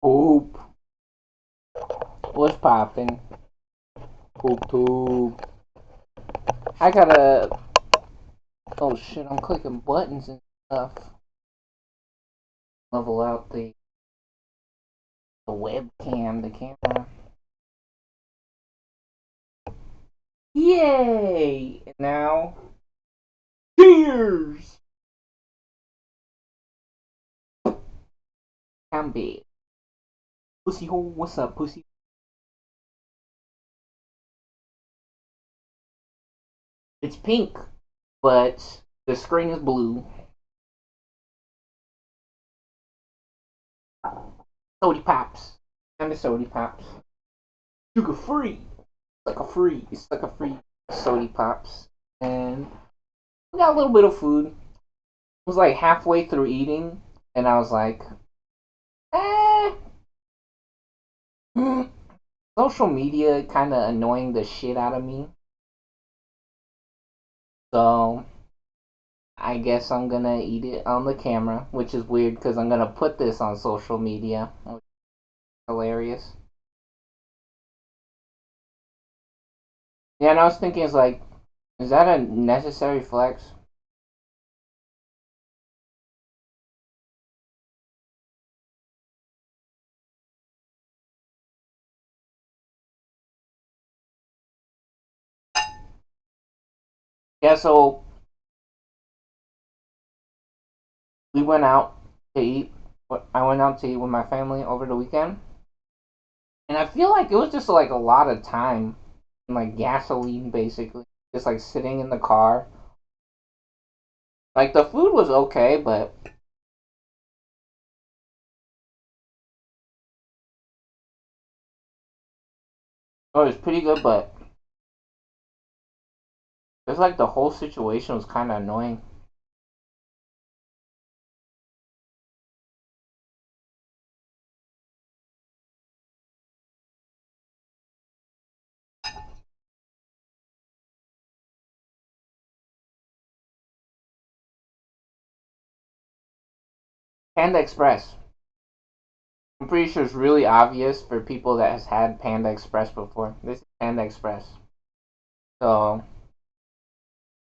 Poop. What's poppin'? Poop tube. I gotta. Oh shit, I'm clicking buttons and stuff. Level out the webcam, the camera. Yay! And now. Cheers! I'm big. Pussy hole, what's up, pussy? It's pink, but the screen is blue. Sody pops. And the sody pops. Sugar free. It's like a free sody pops. And we got a little bit of food. It was like halfway through eating, and I was like, eh. Social media kind of annoying the shit out of me. So I guess I'm gonna eat it on the camera, which is weird because I'm gonna put this on social media. Hilarious. Yeah, and I was thinking, it's like, is that a necessary flex? Yeah, so we went out to eat. I went out to eat with my family over the weekend, and I feel like it was just like a lot of time and like gasoline, basically, just like sitting in the car. Like the food was okay, but oh, it was pretty good. But it's like the whole situation was kind of annoying. Panda Express. I'm pretty sure it's really obvious for people that has had Panda Express before. This is Panda Express. So,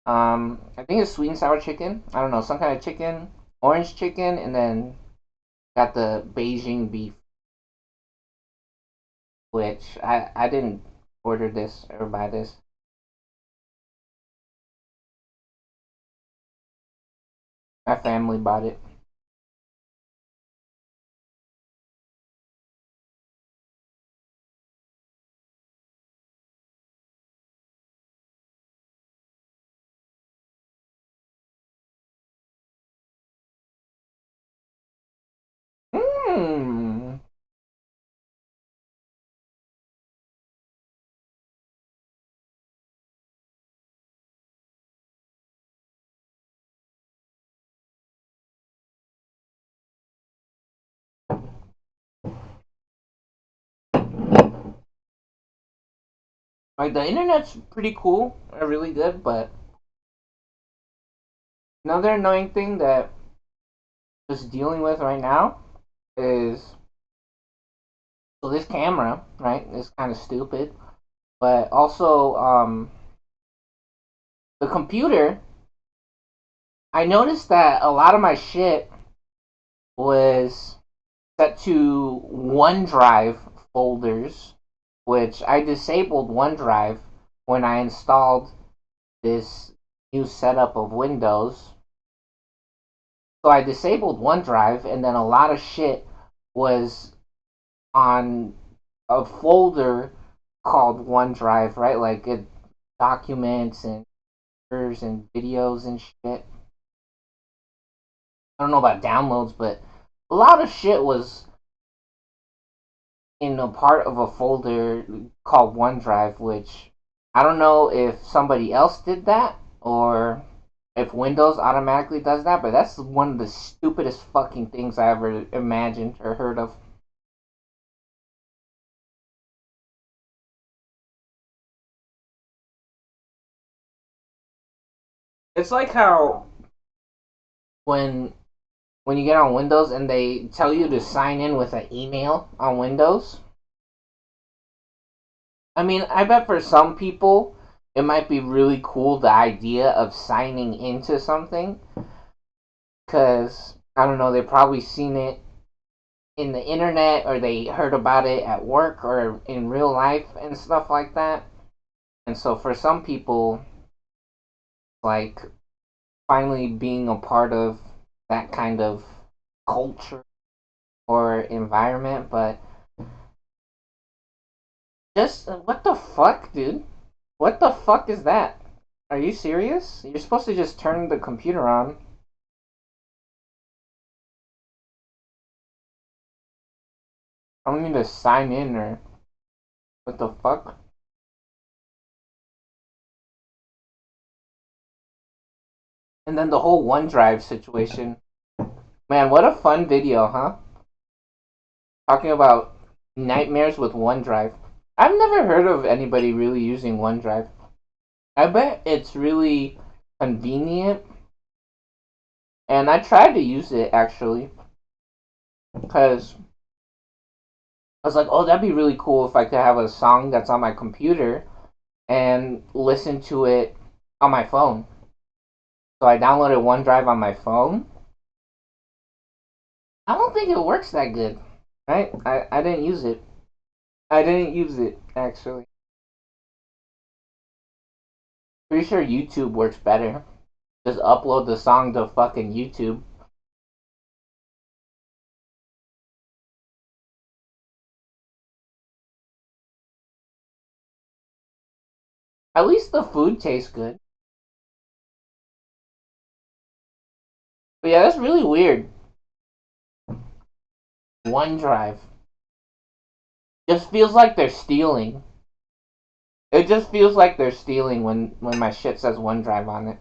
I think it's sweet and sour chicken. I don't know, some kind of chicken, orange chicken, and then got the Beijing beef, which I didn't order this or buy this. My family bought it. Hmm. Like the internet's pretty cool, really good, but another annoying thing that I'm just dealing with right now is so this camera, right, is kind of stupid, but also the computer. I noticed that a lot of my shit was set to OneDrive folders, which I disabled OneDrive when I installed this new setup of Windows. So I disabled OneDrive, and then a lot of shit was on a folder called OneDrive, right? Like it, documents and pictures and videos and shit. I don't know about downloads, but a lot of shit was in a part of a folder called OneDrive, which I don't know if somebody else did that or if Windows automatically does that, but that's one of the stupidest fucking things I ever imagined or heard of. It's like how when when you get on Windows and they tell you to sign in with an email on Windows. I mean, I bet for some people it might be really cool the idea of signing into something because I don't know, they've probably seen it in the internet or they heard about it at work or in real life and stuff like that. And so for some people, like finally being a part of that kind of culture or environment, but just what the fuck, dude? What the fuck is that? Are you serious? You're supposed to just turn the computer on. I don't need to sign in or what the fuck? And then the whole OneDrive situation. Man, what a fun video, huh? Talking about nightmares with OneDrive. I've never heard of anybody really using OneDrive. I bet it's really convenient, and I tried to use it actually because I was like, oh, that'd be really cool if I could have a song that's on my computer and listen to it on my phone. So I downloaded OneDrive on my phone. I don't think it works that good, right? I didn't use it. I didn't use it actually. Pretty sure YouTube works better. Just upload the song to fucking YouTube. At least the food tastes good. But yeah, that's really weird. OneDrive just feels like they're stealing. It just feels like they're stealing when my shit says OneDrive on it.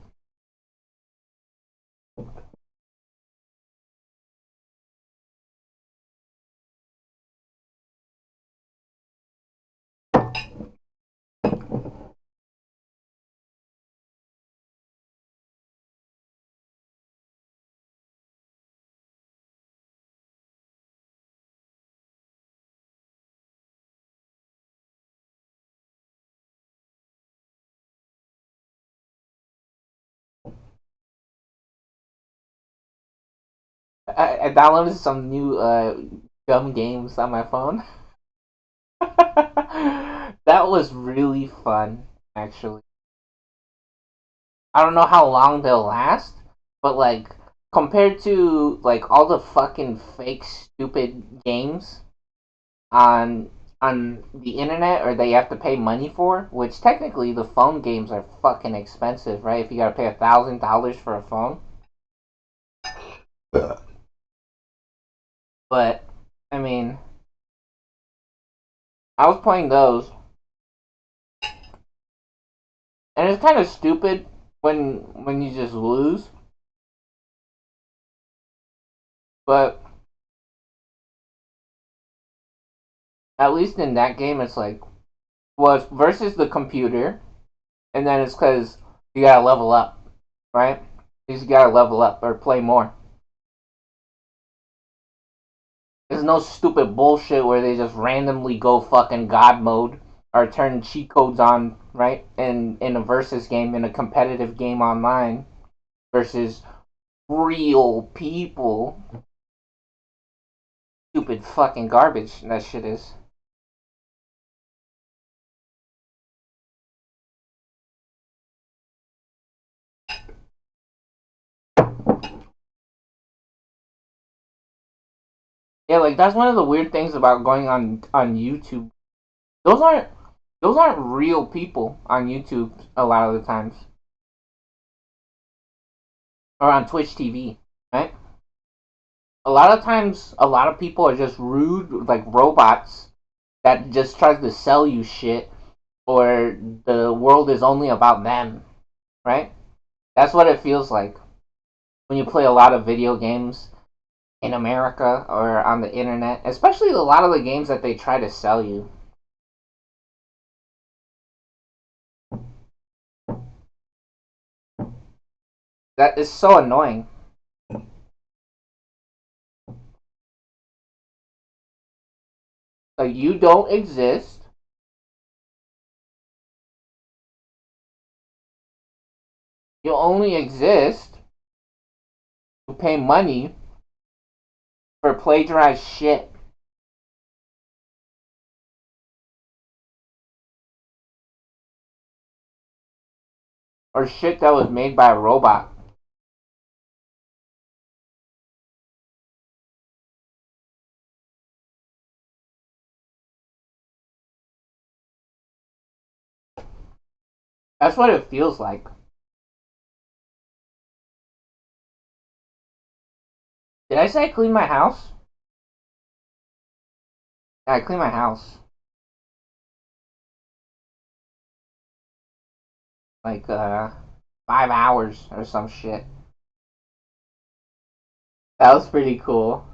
I downloaded some new dumb games on my phone. That was really fun, actually. I don't know how long they'll last, but like compared to like all the fucking fake stupid games on the internet or they have to pay money for, which technically the phone games are fucking expensive, right? If you gotta pay $1,000 for a phone. But I mean, I was playing those, and it's kind of stupid when you just lose. But at least in that game, it's like was versus the computer, and then it's because you gotta level up, right? You just gotta level up or play more. There's no stupid bullshit where they just randomly go fucking god mode or turn cheat codes on, right? In a versus game, in a competitive game online versus real people. Stupid fucking garbage that shit is. Yeah, like that's one of the weird things about going on YouTube. Those aren't those aren't real people on YouTube a lot of the times, or on Twitch TV, right? A lot of times, a lot of people are just rude, like robots that just tries to sell you shit, or the world is only about them, right? That's what it feels like when you play a lot of video games in America or on the internet, especially a lot of the games that they try to sell you. That is so annoying. Like you don't exist. You only exist to pay money for plagiarized shit. Or shit that was made by a robot. That's what it feels like. Did I say I cleaned my house? Yeah, I cleaned my house. Like, 5 hours or some shit. That was pretty cool.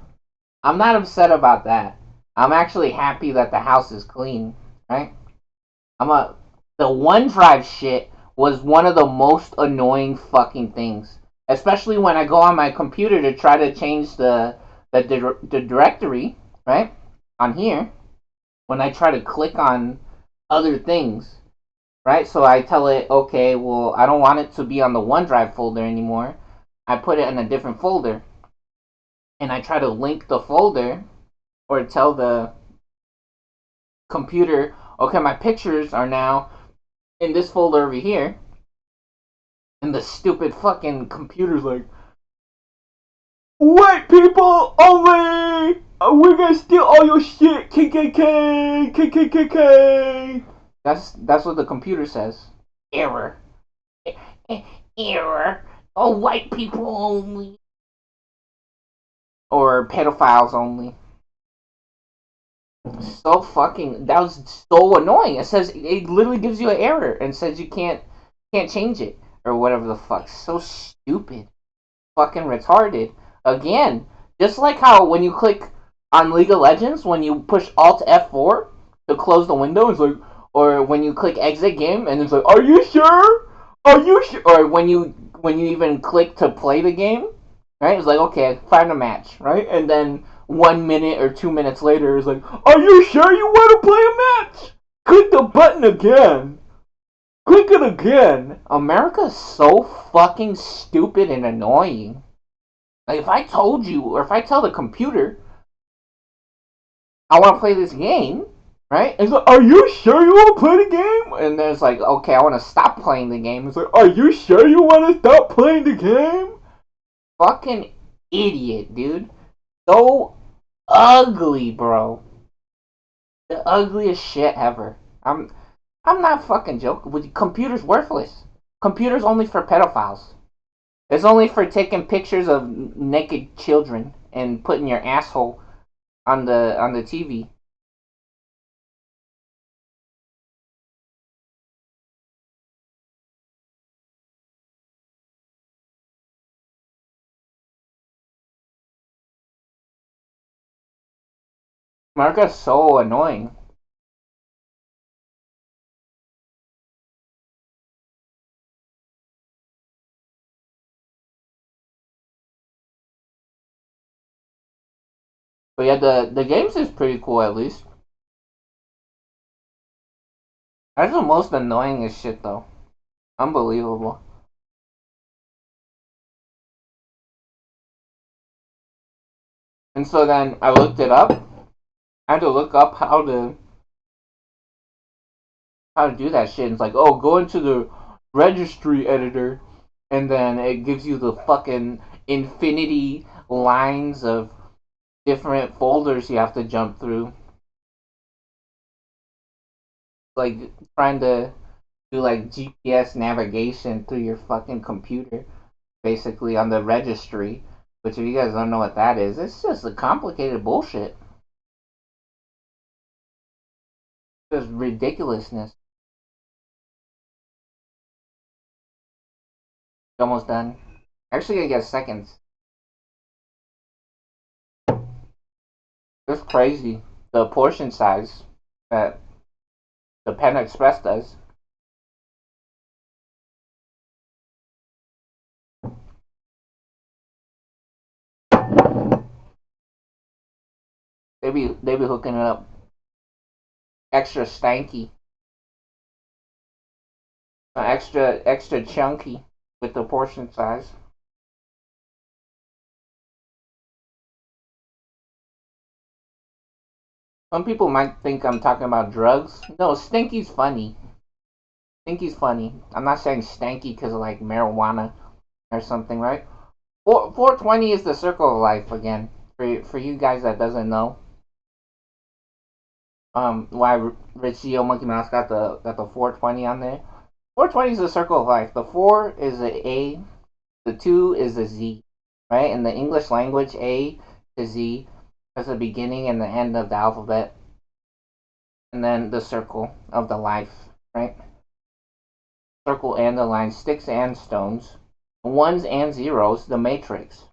I'm not upset about that. I'm actually happy that the house is clean, right? I'm a The OneDrive shit was one of the most annoying fucking things, especially when I go on my computer to try to change the directory, right? On here, when I try to click on other things, right? So I tell it, okay, well, I don't want it to be on the OneDrive folder anymore. I put it in a different folder, and I try to link the folder or tell the computer, okay, my pictures are now in this folder over here, and the stupid fucking computer's like, white people only! We're gonna steal all your shit! KKK! KKKK! That's what the computer says. Error. Error. Oh, white people only. Or pedophiles only. So fucking, that was so annoying. It says, it literally gives you an error and says you can't change it or whatever the fuck. So stupid. Fucking retarded. Again, just like how when you click on League of Legends, when you push Alt F4 to close the window, it's like, or when you click exit game and it's like, are you sure? Are you sure? Or when you even click to play the game, right? It's like, okay, find a match, right? And then 1 minute or 2 minutes later, it's like, are you sure you want to play a match? Click the button again. Click it again. America's so fucking stupid and annoying. Like, if I told you, or if I tell the computer, I want to play this game, right? It's like, are you sure you want to play the game? And then it's like, okay, I want to stop playing the game. It's like, are you sure you want to stop playing the game? Fucking idiot, dude. So ugly, bro. The ugliest shit ever. I'm not fucking joking. With computers worthless. Computers only for pedophiles. It's only for taking pictures of naked children and putting your asshole on the TV. America's so annoying. But yeah, the games is pretty cool at least. That's the most annoyingest shit though. Unbelievable. And so then I looked it up. I had to look up how to do that shit. And it's like, oh, go into the registry editor, and then it gives you the fucking infinity lines of different folders you have to jump through. Like trying to do like GPS navigation through your fucking computer, basically on the registry. Which, if you guys don't know what that is, it's just a complicated bullshit. Just ridiculousness. Almost done. Actually, I guess seconds. It's crazy. The portion size that the Panda Express does. They be hooking it up. extra stanky, extra chunky with the portion size. Some people might think I'm talking about drugs. No, stinky's funny. Stinky's funny. I'm not saying stanky because of like marijuana or something, right? 420 is the circle of life again. For you guys that doesn't know, why Richie O Monkey Mouse got the 420 on there. 420 is the circle of life. The 4 is the A, the 2 is the Z, right? In the English language, A to Z is the beginning and the end of the alphabet, and then the circle of the life, right? Circle and the line, sticks and stones, ones and zeros, the matrix.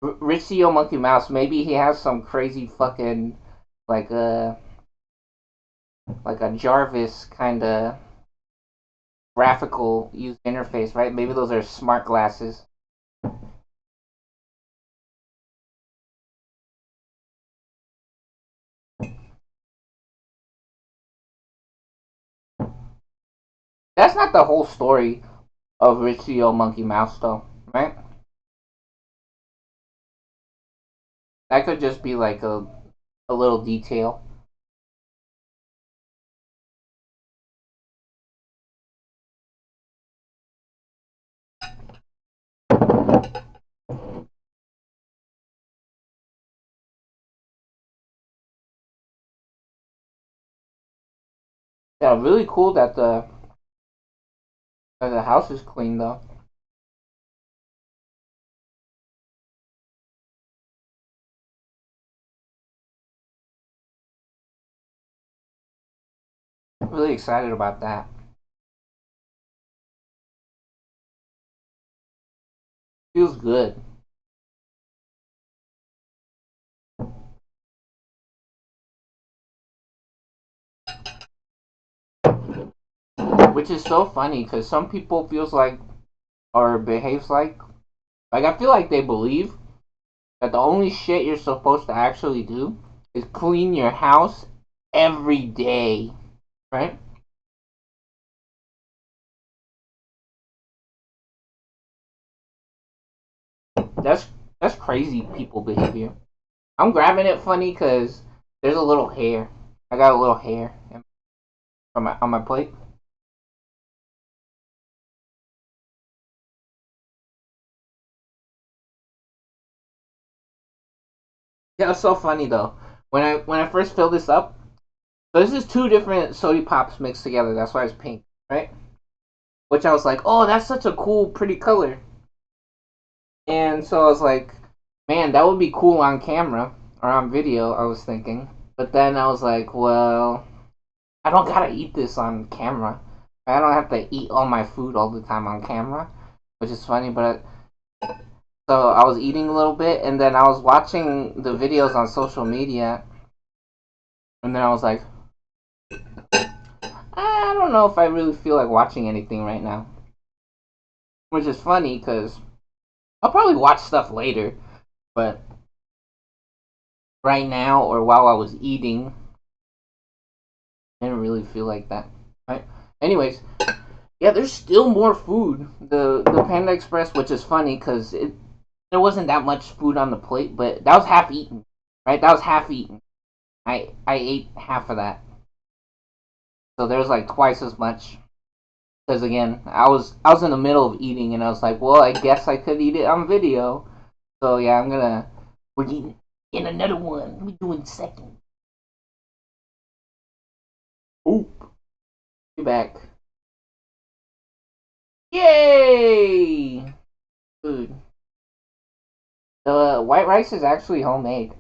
Richie O Monkey Mouse, maybe he has some crazy fucking like a Jarvis kind of graphical user interface, right? Maybe those are smart glasses. That's not the whole story of Richie O Monkey Mouse, though, right? That could just be like a little detail. Yeah, really cool that the house is clean though. Really excited about that. Feels good. Which is so funny because some people feels like or behaves like I feel like they believe that the only shit you're supposed to actually do is clean your house every day, right? That's that's crazy people behavior. I'm grabbing it funny because there's a little hair. I got a little hair on my plate. Yeah, it's so funny though. When I first filled this up, so this is two different sody pops mixed together. That's why it's pink, right? Which I was like, oh, that's such a cool, pretty color. And so I was like, man, that would be cool on camera or on video. I was thinking, but then I was like, well, I don't gotta eat this on camera. I don't have to eat all my food all the time on camera, which is funny. But so I was eating a little bit, and then I was watching the videos on social media, and then I was like, I don't know if I really feel like watching anything right now. Which is funny because I'll probably watch stuff later, but right now or while I was eating, I didn't really feel like that. Right? Anyways, yeah, there's still more food. The Panda Express, which is funny because it there wasn't that much food on the plate, but that was half eaten. Right? That was half eaten. I ate half of that, so there was like twice as much. Because again, I was in the middle of eating, and I was like, well, I guess I could eat it on video. So yeah, we're eating in another one. We're doing second. Oop. Be back. Yay! Food. The white rice is actually homemade.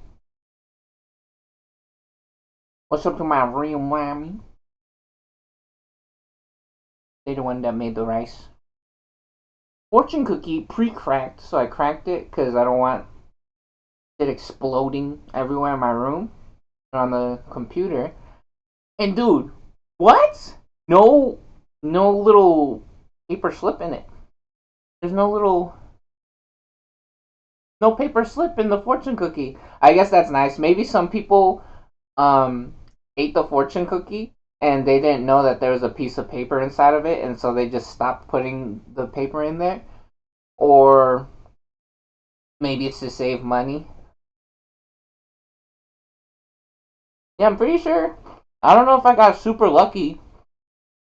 What's up to my real mommy? They the one that made the rice. Fortune cookie pre-cracked, so I cracked it because I don't want it exploding everywhere in my room on the computer. And dude, what? No, no little paper slip in it. There's no little. No paper slip in the fortune cookie. I guess that's nice. Maybe some people um ate the fortune cookie and they didn't know that there was a piece of paper inside of it, and so they just stopped putting the paper in there. Or maybe it's to save money. Yeah, I'm pretty sure. I don't know if I got super lucky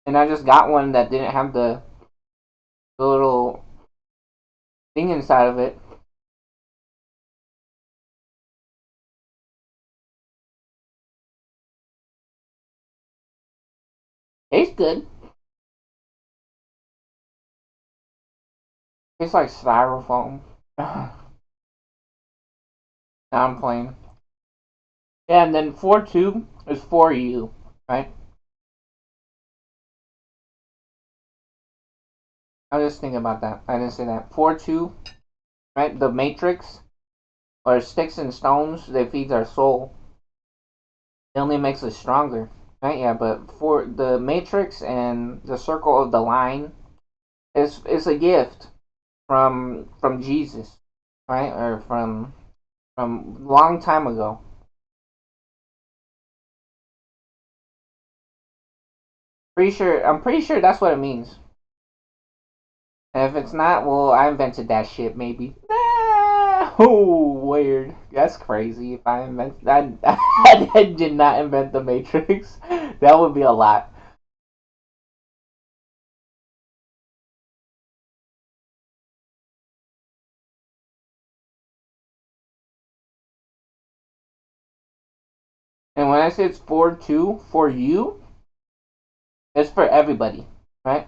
and I just got one that didn't have the little thing inside of it. Tastes good. Tastes like styrofoam. Now I'm playing. Yeah, and then 4-2 is for you, right? I was just thinking about that. I didn't say that. 4-2, right? The Matrix, or sticks and stones, they feed our soul. It only makes us stronger, right? Yeah, but for the Matrix and the Circle of the Line is a gift from Jesus, right? Or from long time ago. I'm pretty sure that's what it means. And if it's not, well, I invented that shit, maybe. Oh, weird. That's crazy. If I invent that, I did not invent the Matrix. That would be a lot. And when I say it's 4-2 for you, it's for everybody, right?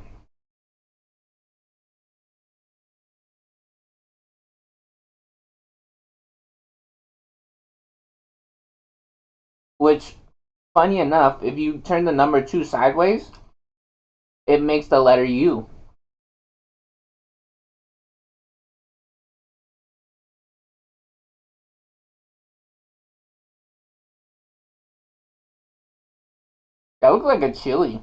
Which, funny enough, if you turn the number 2 sideways, it makes the letter U. That looks like a chili.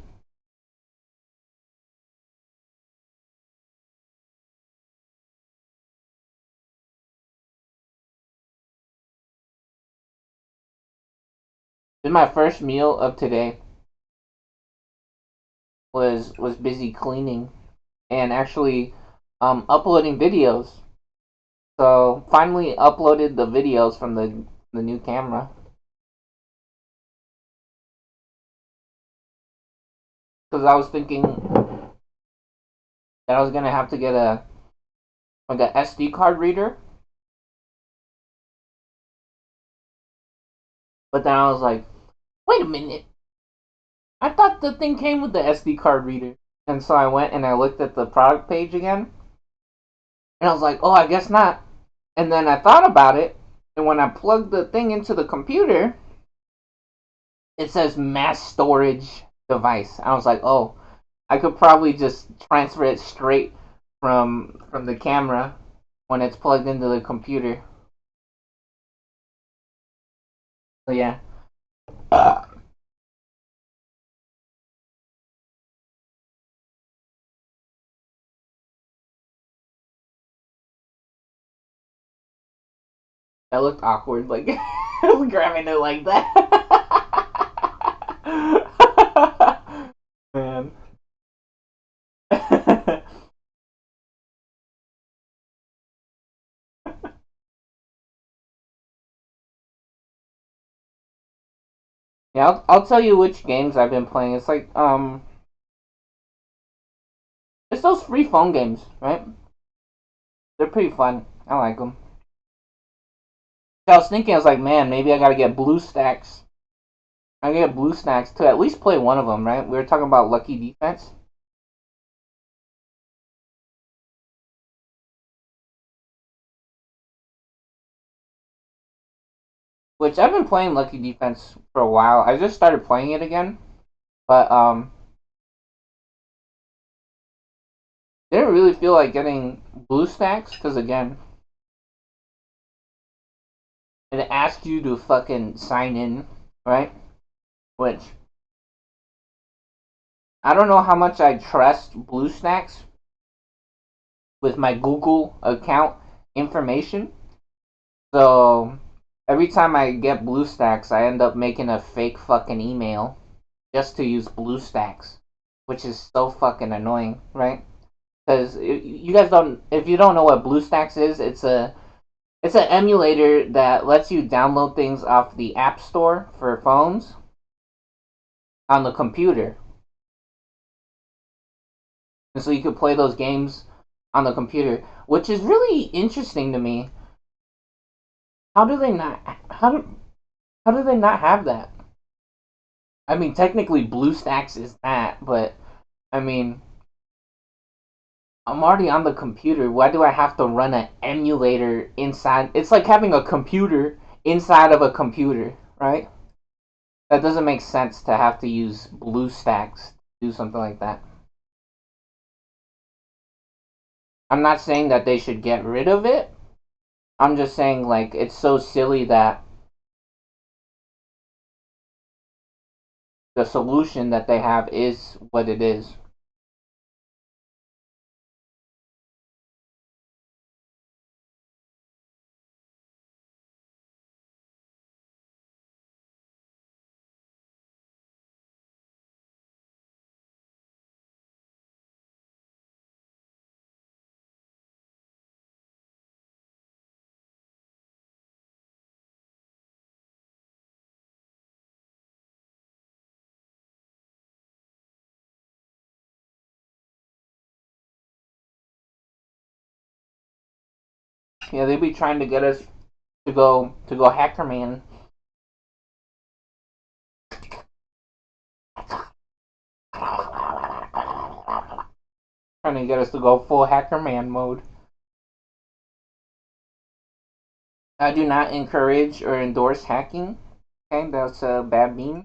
This is my first meal of today. Was busy cleaning and actually uploading videos. So finally uploaded the videos from the new camera because I was thinking that I was gonna have to get a like a SD card reader, but then I was like, wait a minute, I thought the thing came with the SD card reader, and so I went and I looked at the product page again, and I was like, oh, I guess not. And then I thought about it, and when I plugged the thing into the computer, it says mass storage device. I was like, oh, I could probably just transfer it straight from the camera when it's plugged into the computer. So yeah, that looked awkward, like grabbing it like that. Man. Yeah, I'll tell you which games I've been playing. It's like it's those free phone games, right? They're pretty fun. I like them. So I was thinking, I was like, man, maybe I gotta get blue stacks. I get blue stacks to at least play one of them, right? We were talking about lucky defense, which I've been playing lucky defense for a while. I just started playing it again, but didn't really feel like getting blue stacks because again, it asks you to fucking sign in, right? Which I don't know how much I trust blue stacks with my Google account information. So every time I get BlueStacks, I end up making a fake fucking email just to use BlueStacks, which is so fucking annoying, right? Because you guys don't, if you don't know what BlueStacks is, it's an emulator that lets you download things off the App Store for phones on the computer, and so you could play those games on the computer, which is really interesting to me. How do they not? How do they not have that? I mean, technically, BlueStacks is that, but I mean, I'm already on the computer. Why do I have to run an emulator inside? It's like having a computer inside of a computer, right? That doesn't make sense to have to use BlueStacks to do something like that. I'm not saying that they should get rid of it. I'm just saying, like, it's so silly that the solution that they have is what it is. Yeah, they be trying to get us to go hacker man, trying to get us to go full hacker man mode. I do not encourage or endorse hacking. Okay, that's a bad meme.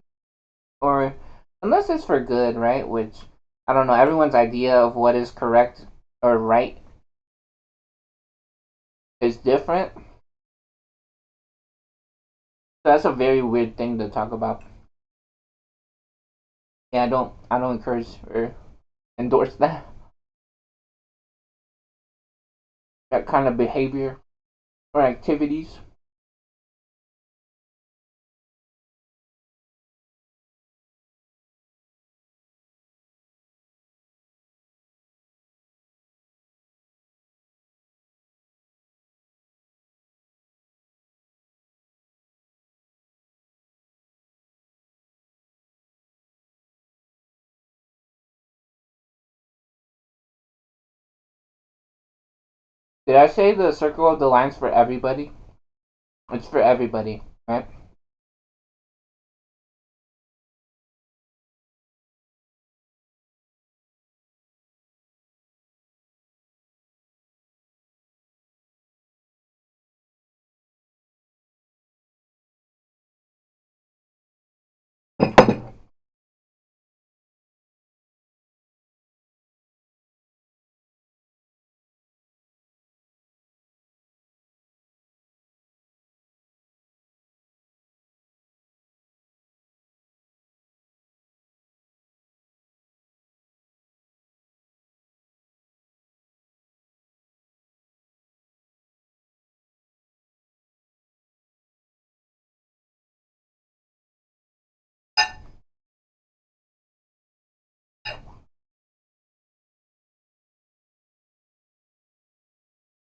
Or unless it's for good, right? Which I don't know. Everyone's idea of what is correct or right is different. So that's a very weird thing to talk about. Yeah, I don't encourage or endorse that kind of behavior or activities. Did I say the circle of the lines for everybody? It's for everybody, right?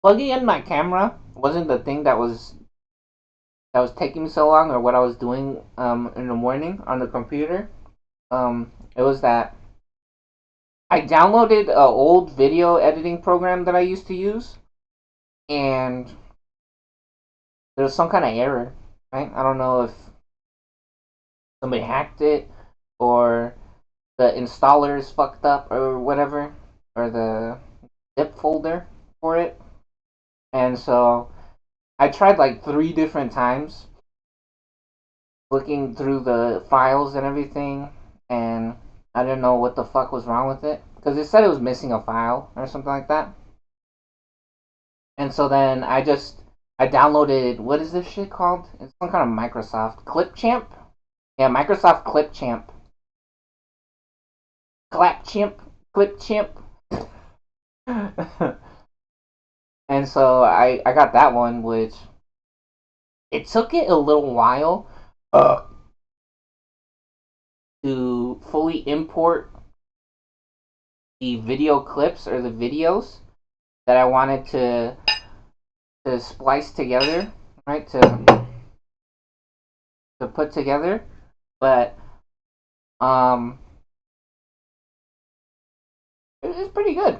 Plugging in my camera wasn't the thing that was taking me so long, or what I was doing in the morning on the computer. It was that I downloaded an old video editing program that I used to use, and there was some kind of error. Right? I don't know if somebody hacked it or the installer is fucked up or whatever, or the zip folder for it. And so I tried like 3 different times looking through the files and everything, and I didn't know what the fuck was wrong with it because it said it was missing a file or something like that. And so then I downloaded, what is this shit called? It's some kind of Microsoft Clipchamp. Yeah, Microsoft Clipchamp, Clapchamp, Clipchamp. And so I got that one, which it took it a little while uh, to fully import the video clips or the videos that I wanted to splice together, right? To put together, but um, it's pretty good.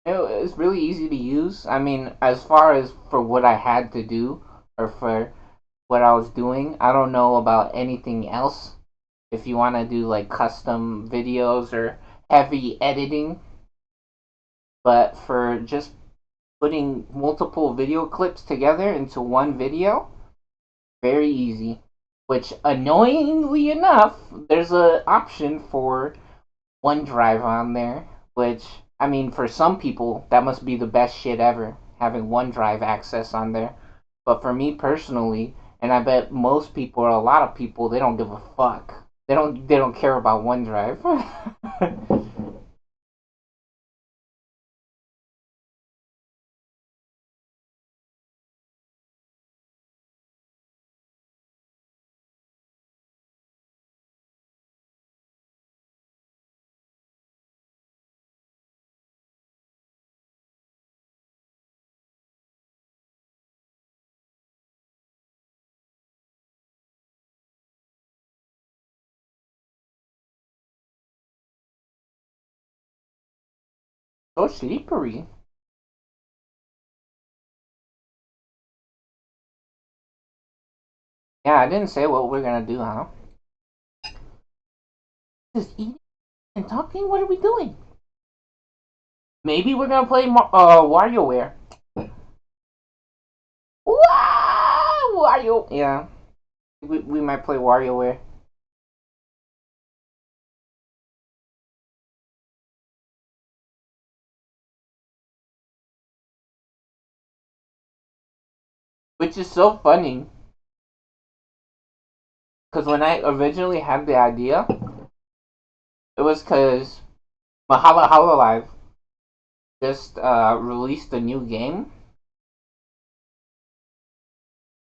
It's really easy to use. I mean, as far as for what I had to do or for what I was doing, I don't know about anything else. If you want to do like custom videos or heavy editing, but for just putting multiple video clips together into one video, very easy. Which annoyingly enough, there's a option for OneDrive on there, which I mean for some people that must be the best shit ever, having OneDrive access on there. But for me personally, and I bet most people or a lot of people, they don't give a fuck. They don't care about OneDrive. So slippery. Yeah, I didn't say what we're gonna do, huh? Just eating and talking. What are we doing? Maybe we're gonna play WarioWare. Wario. Yeah, we might play WarioWare. Which is so funny because when I originally had the idea, it was because Mahala Hala Live just released a new game,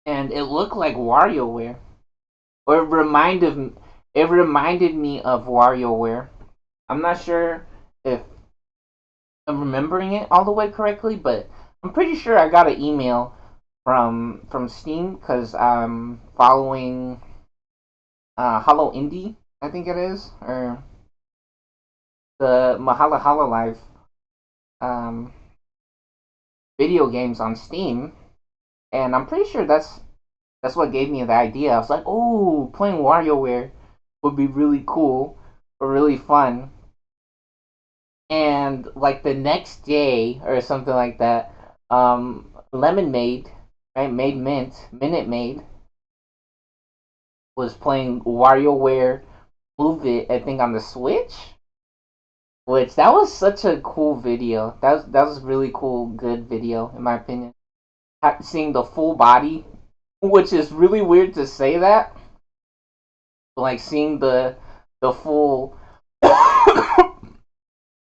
and it looked like WarioWare, or it reminded me of WarioWare. I'm not sure if I'm remembering it all the way correctly, but I'm pretty sure I got an email from Steam because I'm following Hollow Indie, I think it is, or the Mahala Hala Live um, video games on Steam, and I'm pretty sure that's what gave me the idea. I was like, oh, playing WarioWare would be really cool or really fun. And like the next day or something like that, Lemon Maid, right, Made Mint, Minute Maid was playing WarioWare Move It, I think on the Switch. Which that was such a cool video. That was really cool, good video in my opinion. Seeing the full body, which is really weird to say that, but like seeing the full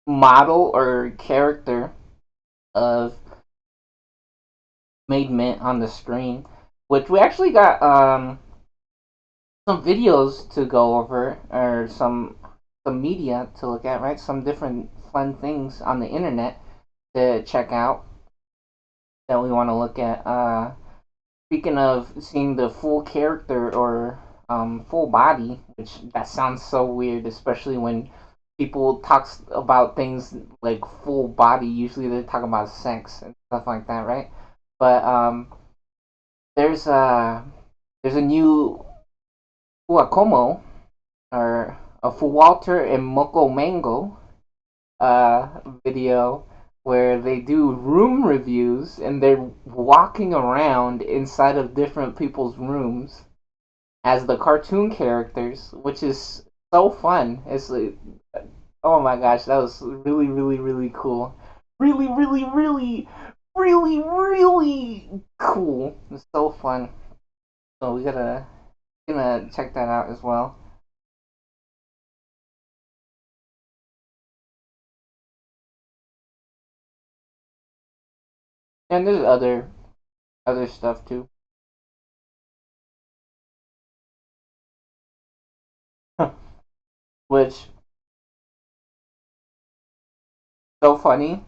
model or character of Made Mint on the screen, which we actually got some videos to go over or some media to look at, right? Some different fun things on the internet to check out that we want to look at. Speaking of seeing the full character or full body, which that sounds so weird, especially when people talks about things like full body. Usually they talk about sex and stuff like that, right? But there's a there's a new Fuacomo or a Fuwalter and Moko Mango uh, video where they do room reviews and they're walking around inside of different people's rooms as the cartoon characters, which is so fun. It's like, oh my gosh, that was really, really, really cool. Really, really, really, really, really cool. It's so fun. So we gonna check that out as well. And there's other stuff too. which so funny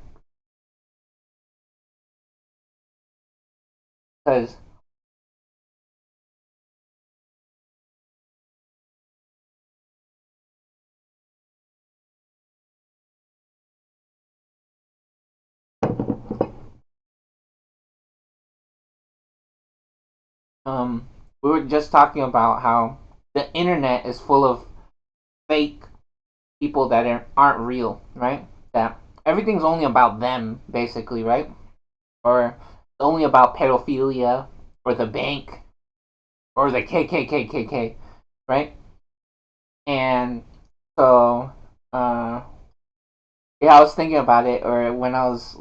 because we were just talking about how the internet is full of fake people that aren't real, right? That everything's only about them, basically, right? Or only about pedophilia, or the bank, or the KKK, right? And so, yeah, I was thinking about it, or when I was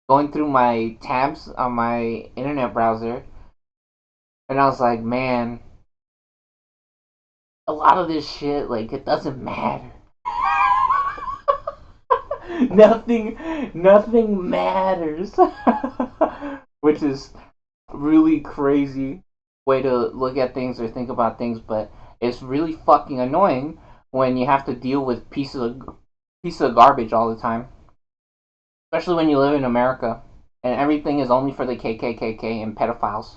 going through my tabs on my internet browser, and I was like, man, a lot of this shit, like, it doesn't matter. Nothing matters. Which is really crazy way to look at things or think about things, but it's really fucking annoying when you have to deal with pieces of garbage all the time, especially when you live in America and everything is only for the KKK and pedophiles.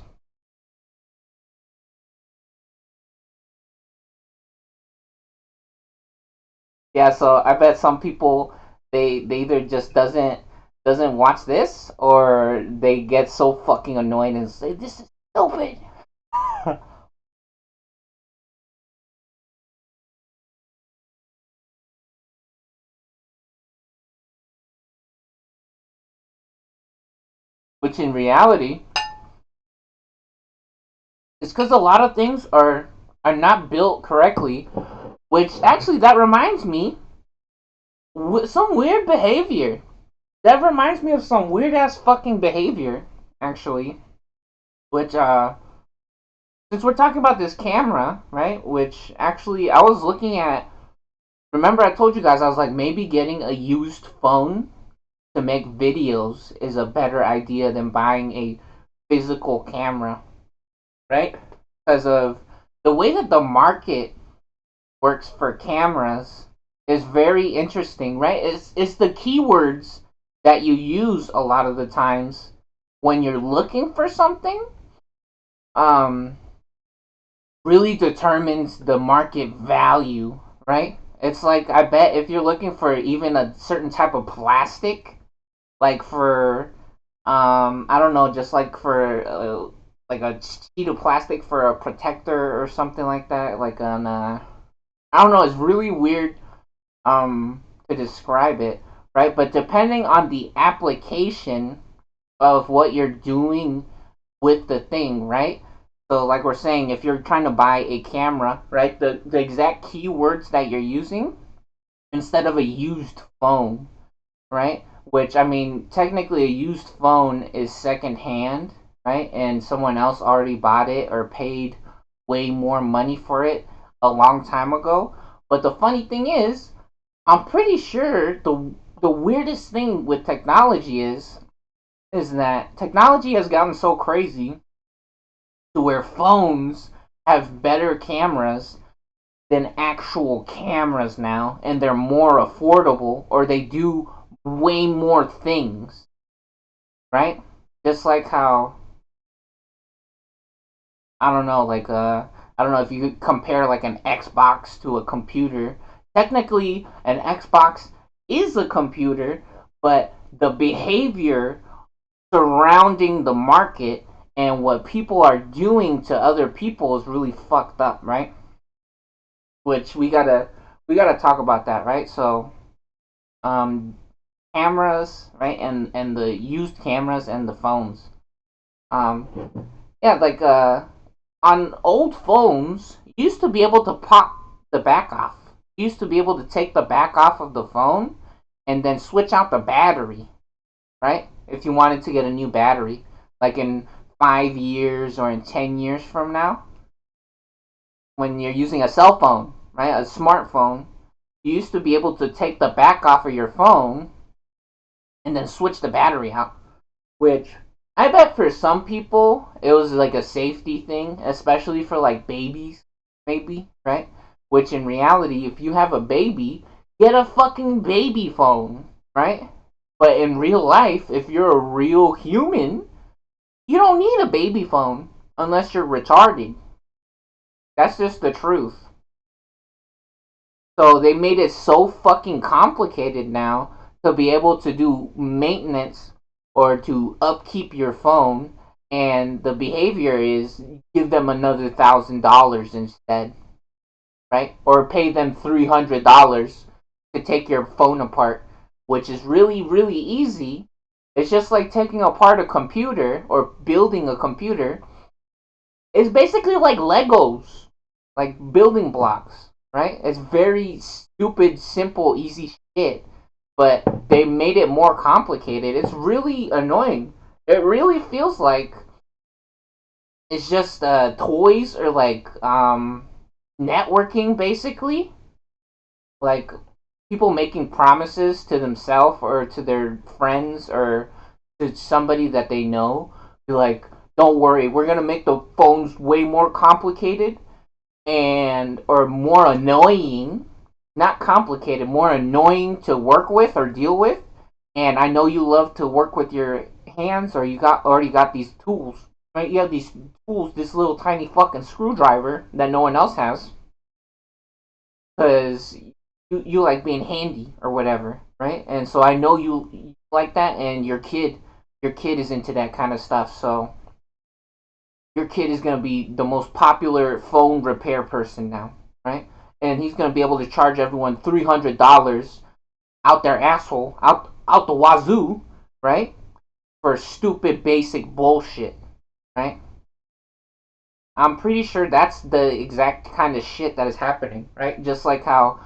Yeah, so I bet some people they either just doesn't watch this or they get so fucking annoyed and say this is stupid. Which in reality is because a lot of things are not built correctly. Which actually that reminds me some weird behavior. That reminds me of some weird ass fucking behavior actually. Which since we're talking about this camera, right? Which actually I was looking at. Remember I told you guys I was like maybe getting a used phone to make videos is a better idea than buying a physical camera, right? Because of the way that the market works for cameras is very interesting, right? It's the keywords that you use a lot of the times when you're looking for something um really determines the market value, right? It's like I bet if you're looking for even a certain type of plastic, like for I don't know, just like a sheet of plastic for a protector or something like that, like an I don't know, it's really weird to describe it, right? But depending on the application of what you're doing with the thing, right? So like we're saying, if you're trying to buy a camera, right, the exact keywords that you're using instead of a used phone, right? Which I mean, technically, a used phone is secondhand, right? And someone else already bought it or paid way more money for it a long time ago. But the funny thing is, I'm pretty sure the weirdest thing with technology is that technology has gotten so crazy to where phones have better cameras than actual cameras now, and they're more affordable, or they do way more things, right? Just like how I don't know, like I don't know if you could compare like an Xbox to a computer. Technically, an Xbox is a computer, but the behavior surrounding the market and what people are doing to other people is really fucked up, right? Which we gotta talk about that, right? So, um, cameras, right, and the used cameras and the phones. Yeah, like on old phones, you used to be able to pop the back off. You used to be able to take the back off of the phone and then switch out the battery, right? If you wanted to get a new battery, like in 5 years or in 10 years from now, when you're using a cell phone, right, a smartphone, you used to be able to take the back off of your phone and then switch the battery out. Which I bet for some people it was like a safety thing, especially for like babies, maybe, right? Which in reality, if you have a baby, get a fucking baby phone, right? But in real life, if you're a real human, you don't need a baby phone unless you're retarded. That's just the truth. So they made it so fucking complicated now to be able to do maintenance or to upkeep your phone, and the behavior is give them another $1,000 instead, right? Or pay them $300 to take your phone apart, which is really, really easy. It's just like taking apart a computer or building a computer. It's basically like Legos, like building blocks, right? It's very stupid, simple, easy shit, but they made it more complicated. It's really annoying. It really feels like it's just toys or like networking, basically. Like people making promises to themselves or to their friends or to somebody that they know. Be like, don't worry, we're gonna make the phones way more complicated and or more annoying, not complicated, more annoying to work with or deal with. And I know you love to work with your hands, or you got already got these tools, right? You have these tools, this little tiny fucking screwdriver that no one else has, because you like being handy or whatever, right? And so I know you like that, and your kid is into that kind of stuff. So your kid is going to be the most popular phone repair person now, right? And he's going to be able to charge everyone $300 out their asshole, out the wazoo, right? For stupid basic bullshit, right? I'm pretty sure that's the exact kind of shit that is happening, right? Just like how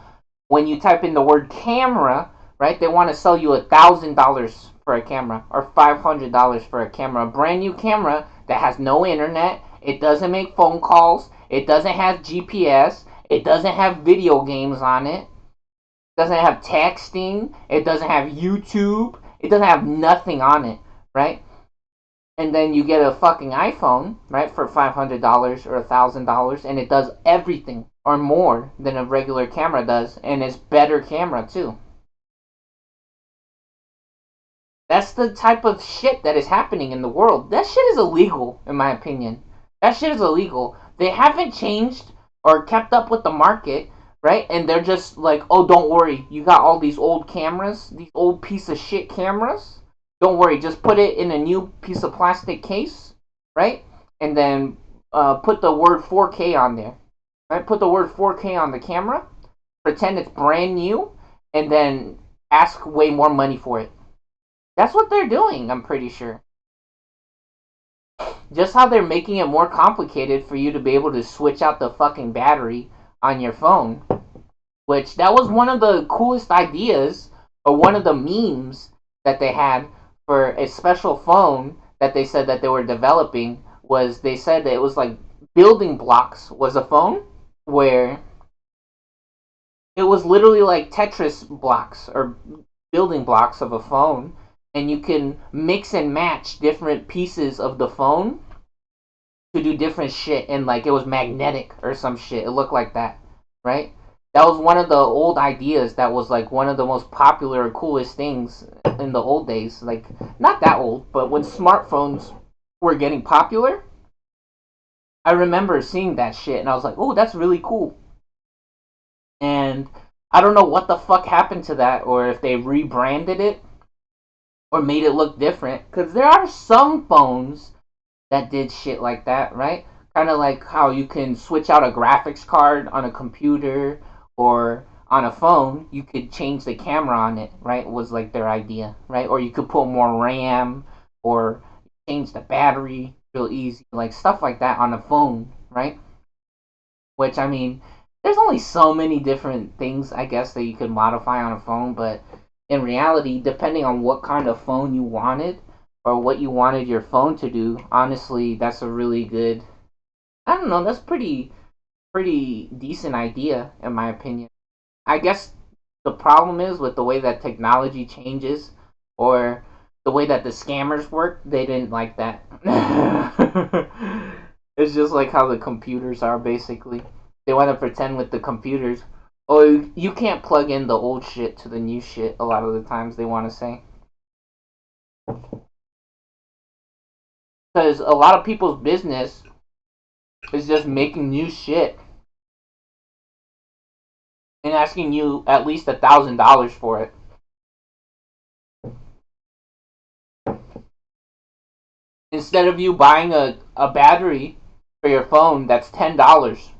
when you type in the word camera, right, they want to sell you $1,000 for a camera or $500 for a camera, a brand new camera that has no internet. It doesn't make phone calls. It doesn't have GPS. It doesn't have video games on it. It doesn't have texting. It doesn't have YouTube. It doesn't have nothing on it, right? And then you get a fucking iPhone, right, for $500 or $1,000, and it does everything or more than a regular camera does, and it's better camera too. That's the type of shit that is happening in the world. That shit is illegal, in my opinion. That shit is illegal. They haven't changed or kept up with the market, right? And they're just like, oh, don't worry, you got all these old cameras, these old piece of shit cameras. Don't worry, just put it in a new piece of plastic case, right? And then put the word 4K on there, right? Put the word 4K on the camera, pretend it's brand new, and then ask way more money for it. That's what they're doing, I'm pretty sure. Just how they're making it more complicated for you to be able to switch out the fucking battery on your phone, which that was one of the coolest ideas or one of the memes that they had for a special phone that they said that they were developing. Was they said that it was like building blocks was a phone where it was literally like Tetris blocks or building blocks of a phone, and you can mix and match different pieces of the phone to do different shit, and like it was magnetic or some shit. It looked like that, right? That was one of the old ideas that was like one of the most popular or coolest things in the old days. Like not that old, but when smartphones were getting popular, I remember seeing that shit and I was like, "Oh, that's really cool." And I don't know what the fuck happened to that, or if they rebranded it or made it look different, because there are some phones that did shit like that, right? Kind of like how you can switch out a graphics card on a computer or on a phone. You could change the camera on it, right? Was like their idea, right? Or you could put more RAM or change the battery real easy, like stuff like that on a phone, right? Which I mean, there's only so many different things I guess that you could modify on a phone, but in reality, depending on what kind of phone you wanted or what you wanted your phone to do, honestly, that's a really good. I don't know. That's pretty decent idea in my opinion. I guess the problem is with the way that technology changes or the way that the scammers work. They didn't like that. It's just like how the computers are basically. They want to pretend with the computers. Oh, you can't plug in the old shit to the new shit. A lot of the times they want to say, because a lot of people's business is just making new shit and asking you at least $1,000 for it. Instead of you buying a battery for your phone that's $10.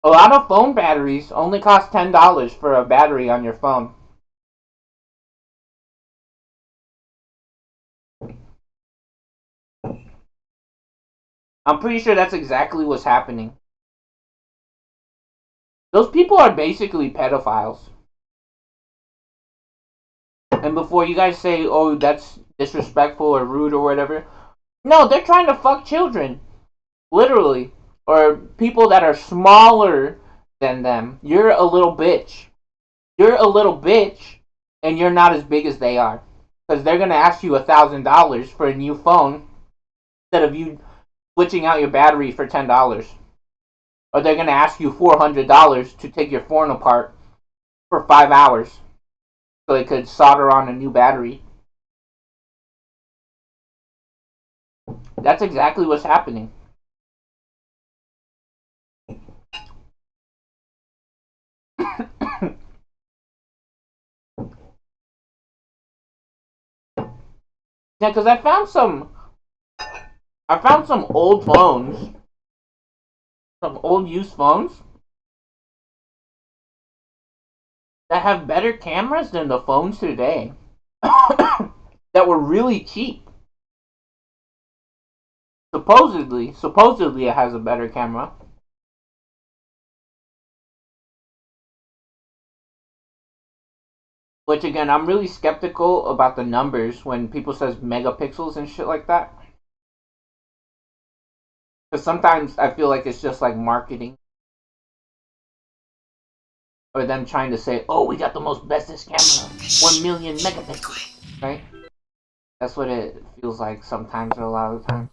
A lot of phone batteries only cost $10 for a battery on your phone. I'm pretty sure that's exactly what's happening. Those people are basically pedophiles. And before you guys say, oh, that's disrespectful or rude or whatever, no, they're trying to fuck children. Literally. Or people that are smaller than them. You're a little bitch. You're a little bitch, and you're not as big as they are. Because they're going to ask you $1,000 for a new phone instead of you switching out your battery for $10. Or they're going to ask you $400 to take your phone apart for 5 hours so they could solder on a new battery. That's exactly what's happening. Yeah, because I found some old phones, some old used phones that have better cameras than the phones today that were really cheap. Supposedly it has a better camera. Which again, I'm really skeptical about the numbers when people says megapixels and shit like that. Because sometimes I feel like it's just like marketing or them trying to say, "Oh, we got the most bestest camera, 1,000,000 megapixels," right? That's what it feels like sometimes or a lot of the time.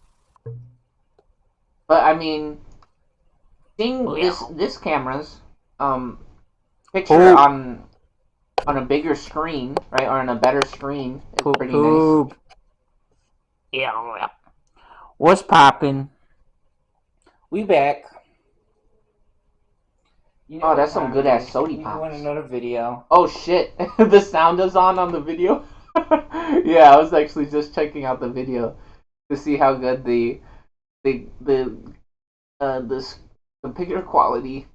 But I mean, seeing this camera's picture on a bigger screen, right, or on a better screen is pretty nice. Yeah. What's poppin'? We back. You know, oh, that's some good ass sody pops. Want another video? Oh shit! The sound is on the video. Yeah, I was actually just checking out the video to see how good the this the picture quality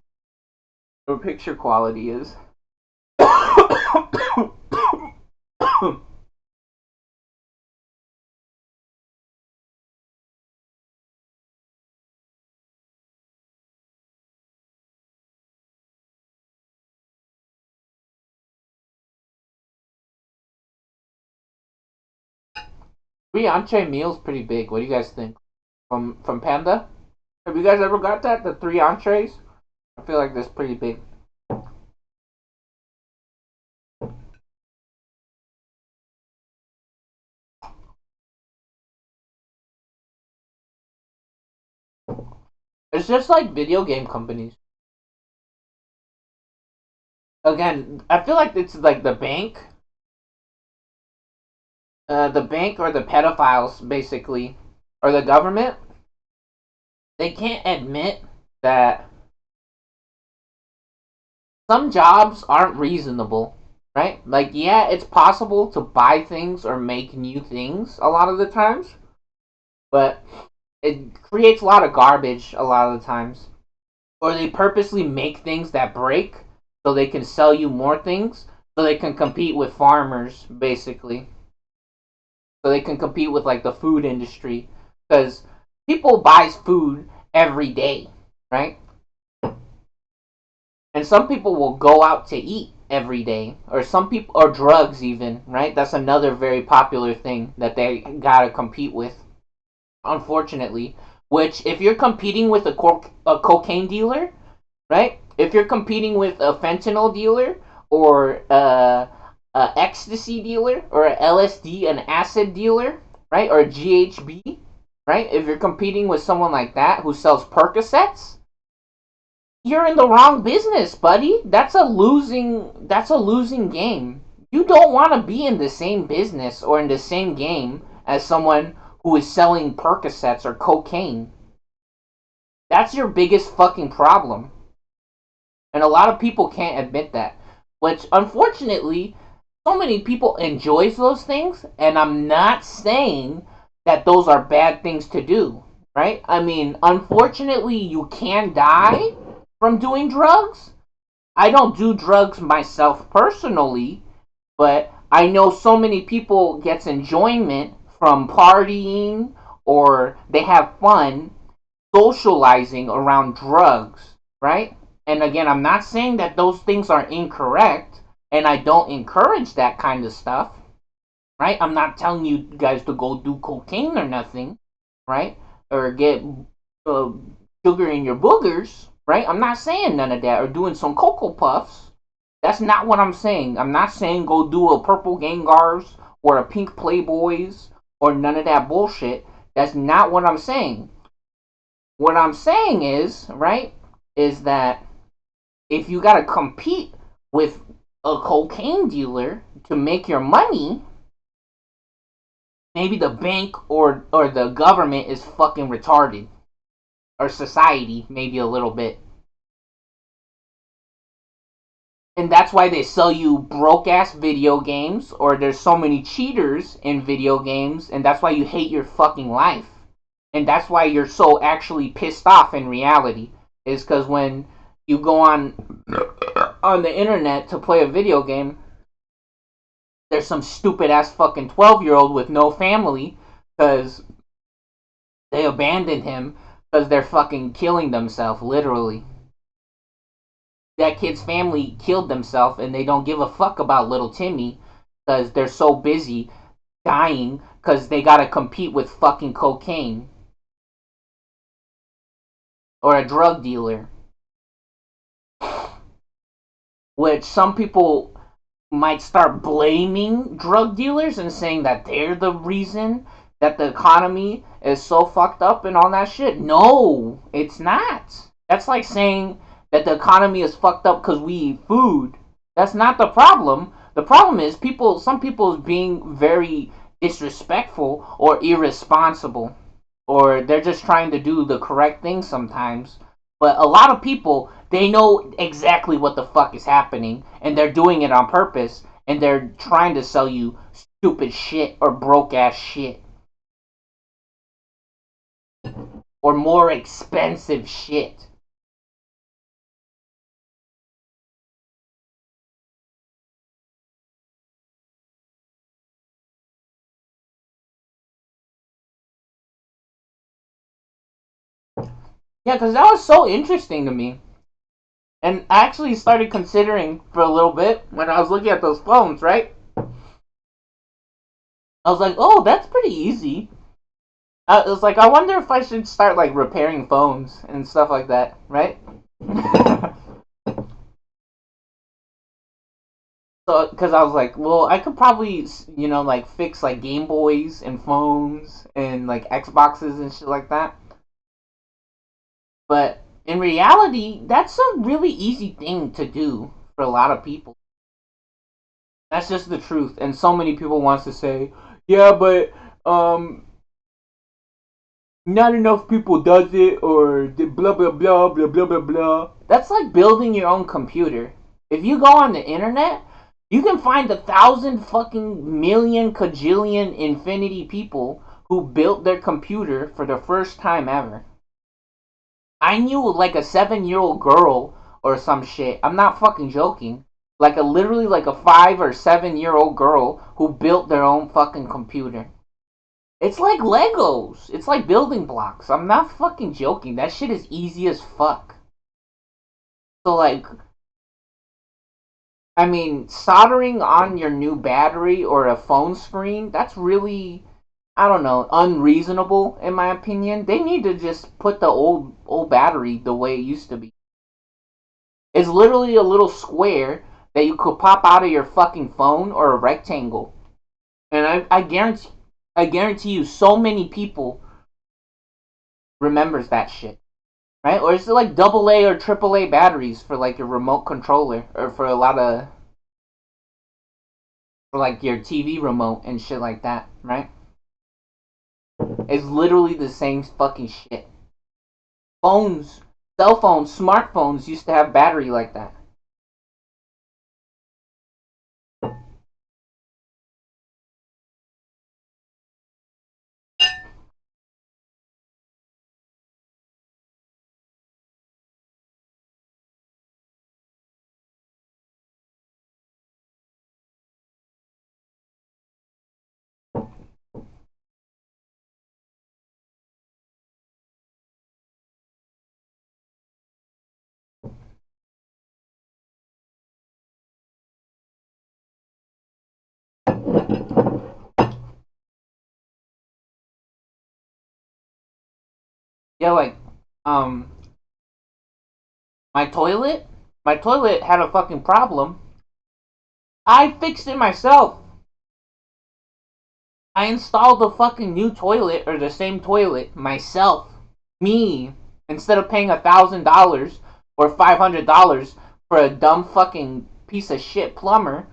is. Three entree meal's pretty big. What do you guys think? From Panda? Have you guys ever got that? The three entrees? I feel like that's pretty big. It's just like video game companies. Again, I feel like it's like the bank or the pedophiles, basically, or the government. They can't admit that some jobs aren't reasonable, right? Like, yeah, it's possible to buy things or make new things a lot of the times, but it creates a lot of garbage a lot of the times. Or they purposely make things that break so they can sell you more things so they can compete with farmers, basically. So they can compete with like the food industry because people buys food every day, right? And some people will go out to eat every day, or some people, or drugs even, right? That's another very popular thing that they gotta compete with, unfortunately. Which, if you're competing with a cocaine dealer, right? If you're competing with a fentanyl dealer or a ecstasy dealer or a LSD, an acid dealer, right? Or a GHB, right? If you're competing with someone like that who sells Percocets, you're in the wrong business, buddy. That's a losing game. You don't want to be in the same business or in the same game as someone who is selling Percocets or cocaine. That's your biggest fucking problem. And a lot of people can't admit that. Which unfortunately, so many people enjoys those things, and I'm not saying that those are bad things to do, right? I mean, unfortunately, you can die from doing drugs. I don't do drugs myself personally, but I know so many people gets enjoyment from partying or they have fun socializing around drugs, right? And again, I'm not saying that those things are incorrect, and I don't encourage that kind of stuff, right? I'm not telling you guys to go do cocaine or nothing, right? Or get uh, sugar in your boogers, right? I'm not saying none of that, or doing some Cocoa Puffs. That's not what I'm saying. I'm not saying go do a purple Gengars or a pink Playboys or none of that bullshit. That's not what I'm saying. What I'm saying is, right, is that if you gotta compete with a cocaine dealer to make your money, maybe the bank or the government is fucking retarded. Or society, maybe a little bit. And that's why they sell you broke ass video games, or there's so many cheaters in video games, and that's why you hate your fucking life. And that's why you're so actually pissed off in reality. Is because when you go on the internet to play a video game, there's some stupid ass fucking 12-year-old with no family because they abandoned him because they're fucking killing themselves, literally. That kid's family killed themselves and they don't give a fuck about little Timmy because they're so busy dying because they gotta compete with fucking cocaine or a drug dealer. Which some people might start blaming drug dealers and saying that they're the reason that the economy is so fucked up and all that shit. No, it's not. That's like saying that the economy is fucked up because we eat food. That's not the problem. The problem is some people is being very disrespectful or irresponsible, or they're just trying to do the correct thing sometimes. But a lot of people, they know exactly what the fuck is happening, and they're doing it on purpose, and they're trying to sell you stupid shit or broke ass shit or more expensive shit. Yeah, because that was so interesting to me. And I actually started considering for a little bit when I was looking at those phones, right? I was like, oh, that's pretty easy. I was like, I wonder if I should start like repairing phones and stuff like that, right? So, because I was like, well, I could probably, like fix like Game Boys and phones and like Xboxes and shit like that. But in reality, that's a really easy thing to do for a lot of people. That's just the truth. And so many people wants to say, yeah, but um, not enough people does it, or blah blah blah blah blah blah blah. That's like building your own computer. If you go on the internet, you can find 1,000 fucking million infinity people who built their computer for the first time ever. I knew like a 7-year-old girl or some shit. I'm not fucking joking. Like a literally like a 5 or 7-year-old girl who built their own fucking computer. It's like Legos. It's like building blocks. I'm not fucking joking. That shit is easy as fuck. So like, I mean, soldering on your new battery or a phone screen, that's really, I don't know, unreasonable in my opinion. They need to just put the old battery the way it used to be. It's literally a little square that you could pop out of your fucking phone, or a rectangle. And I guarantee you so many people remembers that shit, right? Or is it like double A or triple A batteries for like your remote controller, or for a lot of for like your TV remote and shit like that, right? It's literally the same fucking shit. Phones, cell phones, smartphones used to have battery like that. Yeah, like, um, my toilet, my toilet had a fucking problem. I fixed it myself. I installed the fucking new toilet, or the same toilet, myself. Me. Instead of paying $1,000 or $500 for a dumb fucking piece of shit plumber,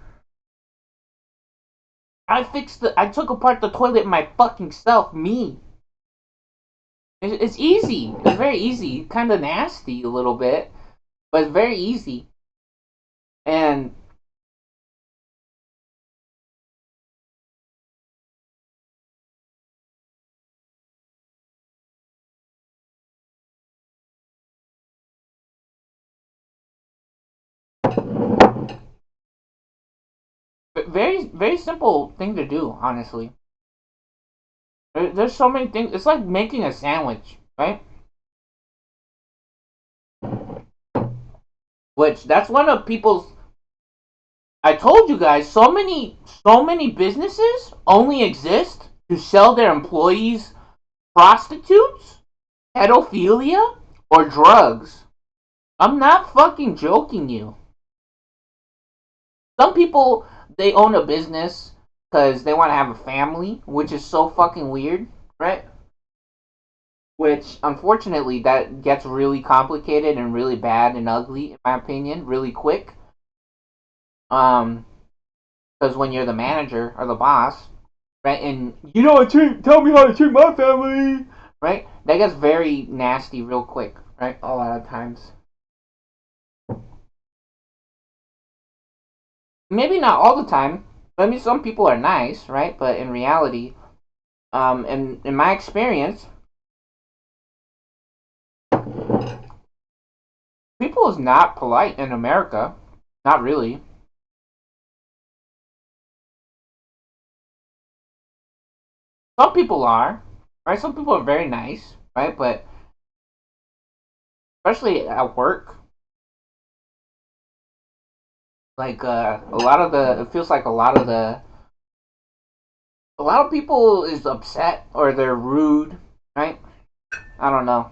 I took apart the toilet my fucking self, me. It's easy. It's very easy. Kind of nasty a little bit, but it's very easy. And very, very simple thing to do, honestly. There's so many things. It's like making a sandwich, right? Which that's one of people's. I told you guys, so many businesses only exist to sell their employees prostitutes, pedophilia, or drugs. I'm not fucking joking you. Some people, they own a business because they want to have a family, which is so fucking weird, right? Which, unfortunately, that gets really complicated and really bad and ugly, in my opinion, really quick. Um, because when you're the manager or the boss, right, and you don't tell me how to treat my family, right? That gets very nasty real quick, right? A lot of times. Maybe not all the time. I mean, some people are nice, right? But in reality, in my experience, people is not polite in America. Not really. Some people are, right? Some people are very nice, right? But especially at work, like a lot of the, it feels like a lot of people is upset or they're rude, right? I don't know.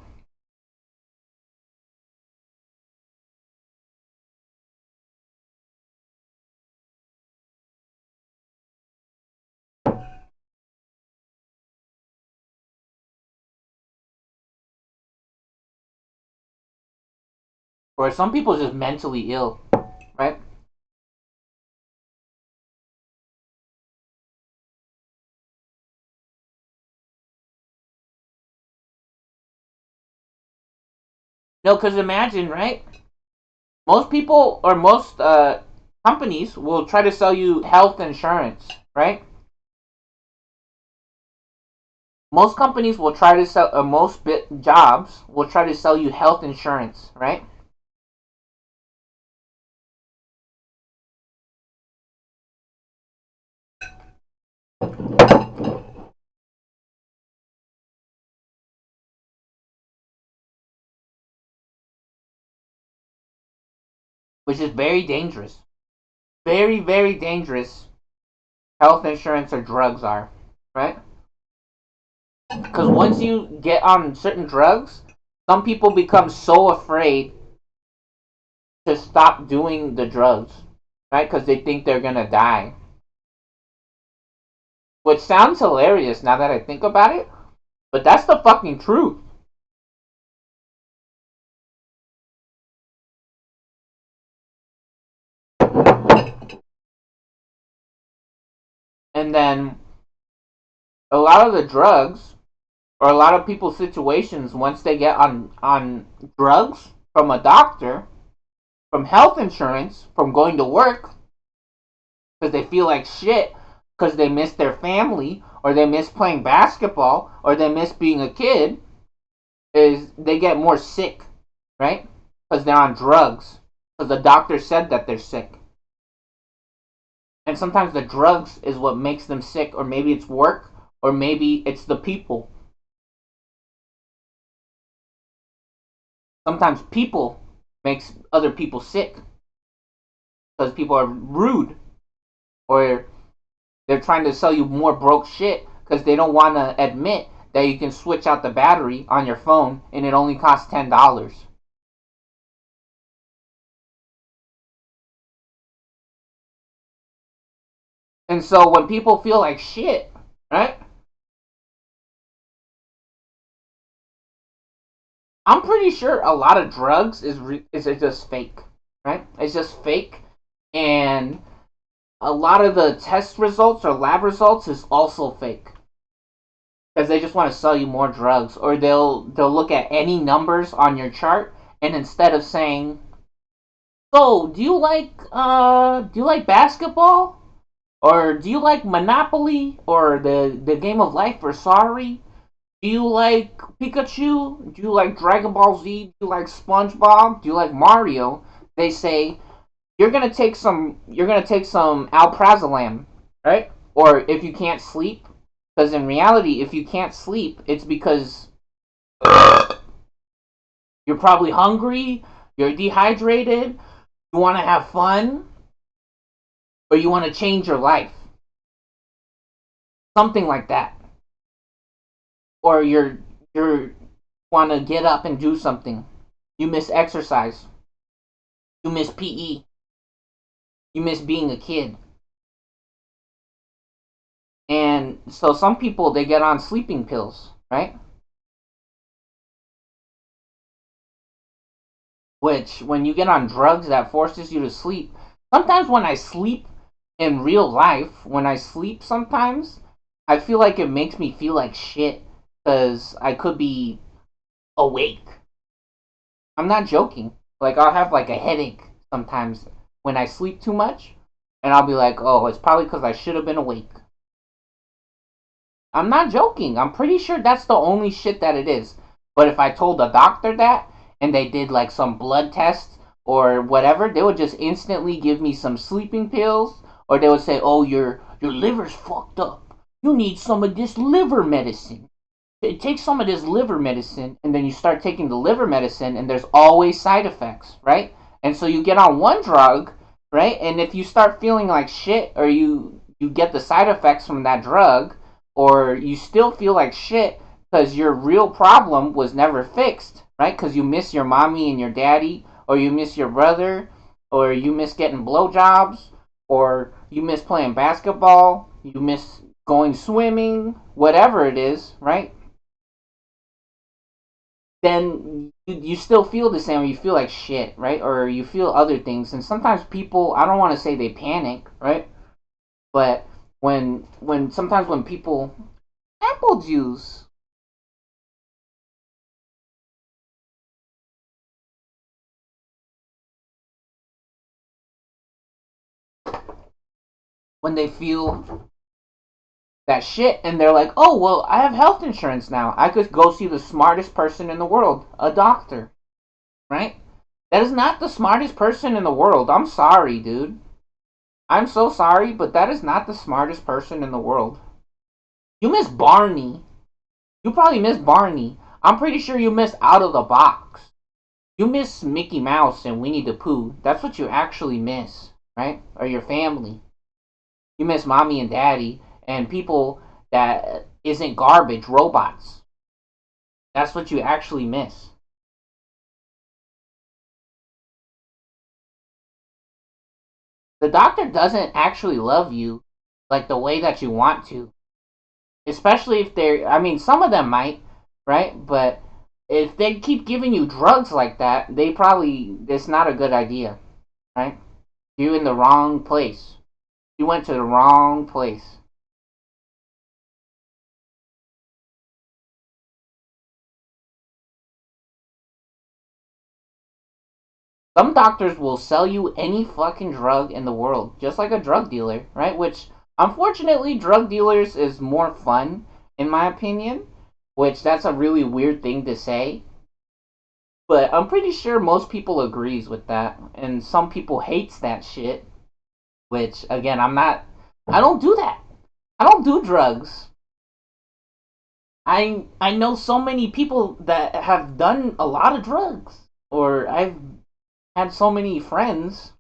Or some people are just mentally ill, right? No, because imagine, right? Most people or most companies will try to sell you health insurance, right? Most companies will try to sell, jobs will try to sell you health insurance, right? Which is very dangerous. Very, very dangerous. Health insurance or drugs are, right? Because once you get on certain drugs, some people become so afraid to stop doing the drugs, right? Because they think they're gonna die. Which sounds hilarious now that I think about it, but that's the fucking truth. And then a lot of the drugs, or a lot of people's situations, once they get on drugs from a doctor, from health insurance, from going to work, because they feel like shit, because they miss their family, or they miss playing basketball, or they miss being a kid, is they get more sick, right? Because they're on drugs, because the doctor said that they're sick. And sometimes the drugs is what makes them sick, or maybe it's work, or maybe it's the people. Sometimes people makes other people sick because people are rude, or they're trying to sell you more broke shit because they don't want to admit that you can switch out the battery on your phone and it only costs $10. And so when people feel like shit, right? I'm pretty sure a lot of drugs is just fake, right? It's just fake, and a lot of the test results or lab results is also fake because they just want to sell you more drugs, or they'll look at any numbers on your chart, and instead of saying, "So, do you like basketball, or do you like Monopoly, or the game of life, or Sorry? Do you like Pikachu? Do you like Dragon Ball Z? Do you like SpongeBob? Do you like Mario?" They say, you're gonna take some alprazolam, right? Or if you can't sleep, because in reality, if you can't sleep, it's because you're probably hungry, you're dehydrated, you want to have fun, or you want to change your life, something like that. Or you're want to get up and do something. You miss exercise. You miss PE. You miss being a kid. And so some people they get on sleeping pills, right? Which when you get on drugs that forces you to sleep, sometimes when I sleep in real life, when I sleep sometimes, I feel like it makes me feel like shit because I could be awake. I'm not joking. Like I'll have like a headache sometimes when I sleep too much, and I'll be like, "Oh, it's probably because I should have been awake." I'm not joking. I'm pretty sure that's the only shit that it is. But if I told the doctor that and they did like some blood tests or whatever, they would just instantly give me some sleeping pills, or they would say, "Oh, your liver's fucked up. You need some of this liver medicine. Take some of this liver medicine," and then you start taking the liver medicine and there's always side effects, right? And so you get on one drug, right? And if you start feeling like shit, or you get the side effects from that drug, or you still feel like shit because your real problem was never fixed, right? Because you miss your mommy and your daddy, or you miss your brother, or you miss getting blowjobs, or you miss playing basketball, you miss going swimming, whatever it is, right? Then you still feel the same, or you feel like shit, right? Or you feel other things. And sometimes people, I don't want to say they panic, right? But when sometimes when people, apple juice, when they feel that shit and they're like, "Oh, well, I have health insurance now. I could go see the smartest person in the world, a doctor," right? That is not the smartest person in the world. I'm sorry, dude. I'm so sorry, but that is not the smartest person in the world. You miss Barney. You probably miss Barney. I'm pretty sure you miss Out of the Box. You miss Mickey Mouse and Winnie the Pooh. That's what you actually miss, right? Or your family. You miss mommy and daddy and people that isn't garbage, robots. That's what you actually miss. The doctor doesn't actually love you like the way that you want to. Especially if they're, I mean, some of them might, right? But if they keep giving you drugs like that, they probably, it's not a good idea, right? You're in the wrong place. You went to the wrong place. Some doctors will sell you any fucking drug in the world, just like a drug dealer, right? Which, unfortunately, drug dealers is more fun, in my opinion. Which, that's a really weird thing to say. But I'm pretty sure most people agrees with that. And some people hates that shit. Which, again, I don't do that. I don't do drugs. I know so many people that have done a lot of drugs. Or I've had so many friends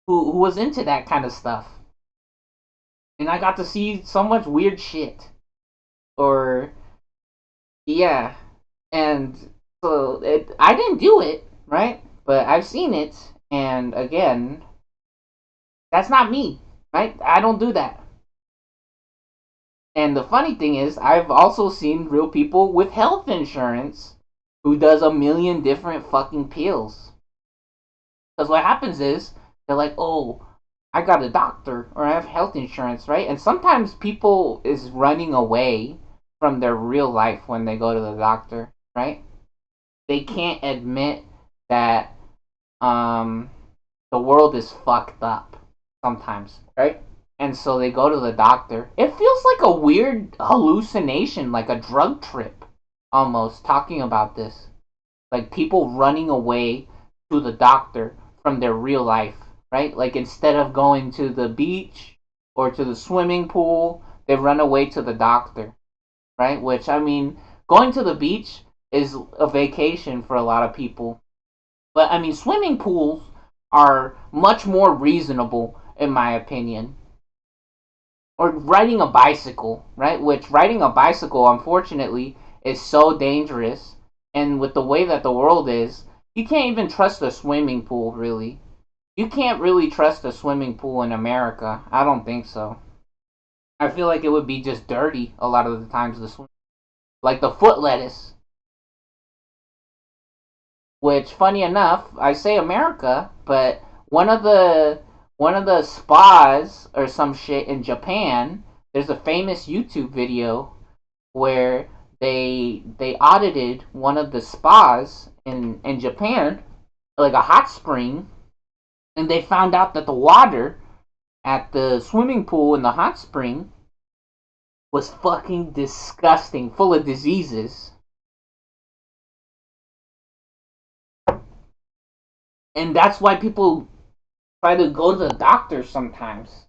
who was into that kind of stuff. And I got to see so much weird shit. Or yeah, and I didn't do it, right? But I've seen it, and again, that's not me, right? I don't do that. And the funny thing is, I've also seen real people with health insurance who does a million different fucking pills. Because what happens is they're like, "Oh, I got a doctor or I have health insurance," right? And sometimes people is running away from their real life when they go to the doctor, right? They can't admit that um the world is fucked up sometimes, right? And so they go to the doctor. It feels like a weird hallucination, like a drug trip almost talking about this. Like people running away to the doctor from their real life, right? Like instead of going to the beach or to the swimming pool, they run away to the doctor, right? Which, I mean, going to the beach is a vacation for a lot of people. But I mean, swimming pools are much more reasonable, in my opinion. Or riding a bicycle, right? Which riding a bicycle, unfortunately, is so dangerous. And with the way that the world is, you can't even trust a swimming pool, really. You can't really trust a swimming pool in America. I don't think so. I feel like it would be just dirty a lot of the times. The swim, like the foot lettuce. Which, funny enough, I say America, but one of the one of the spas or some shit in Japan, there's a famous YouTube video where they audited one of the spas in Japan, like a hot spring, and they found out that the water at the swimming pool in the hot spring was fucking disgusting, full of diseases. And that's why people try to go to the doctor sometimes.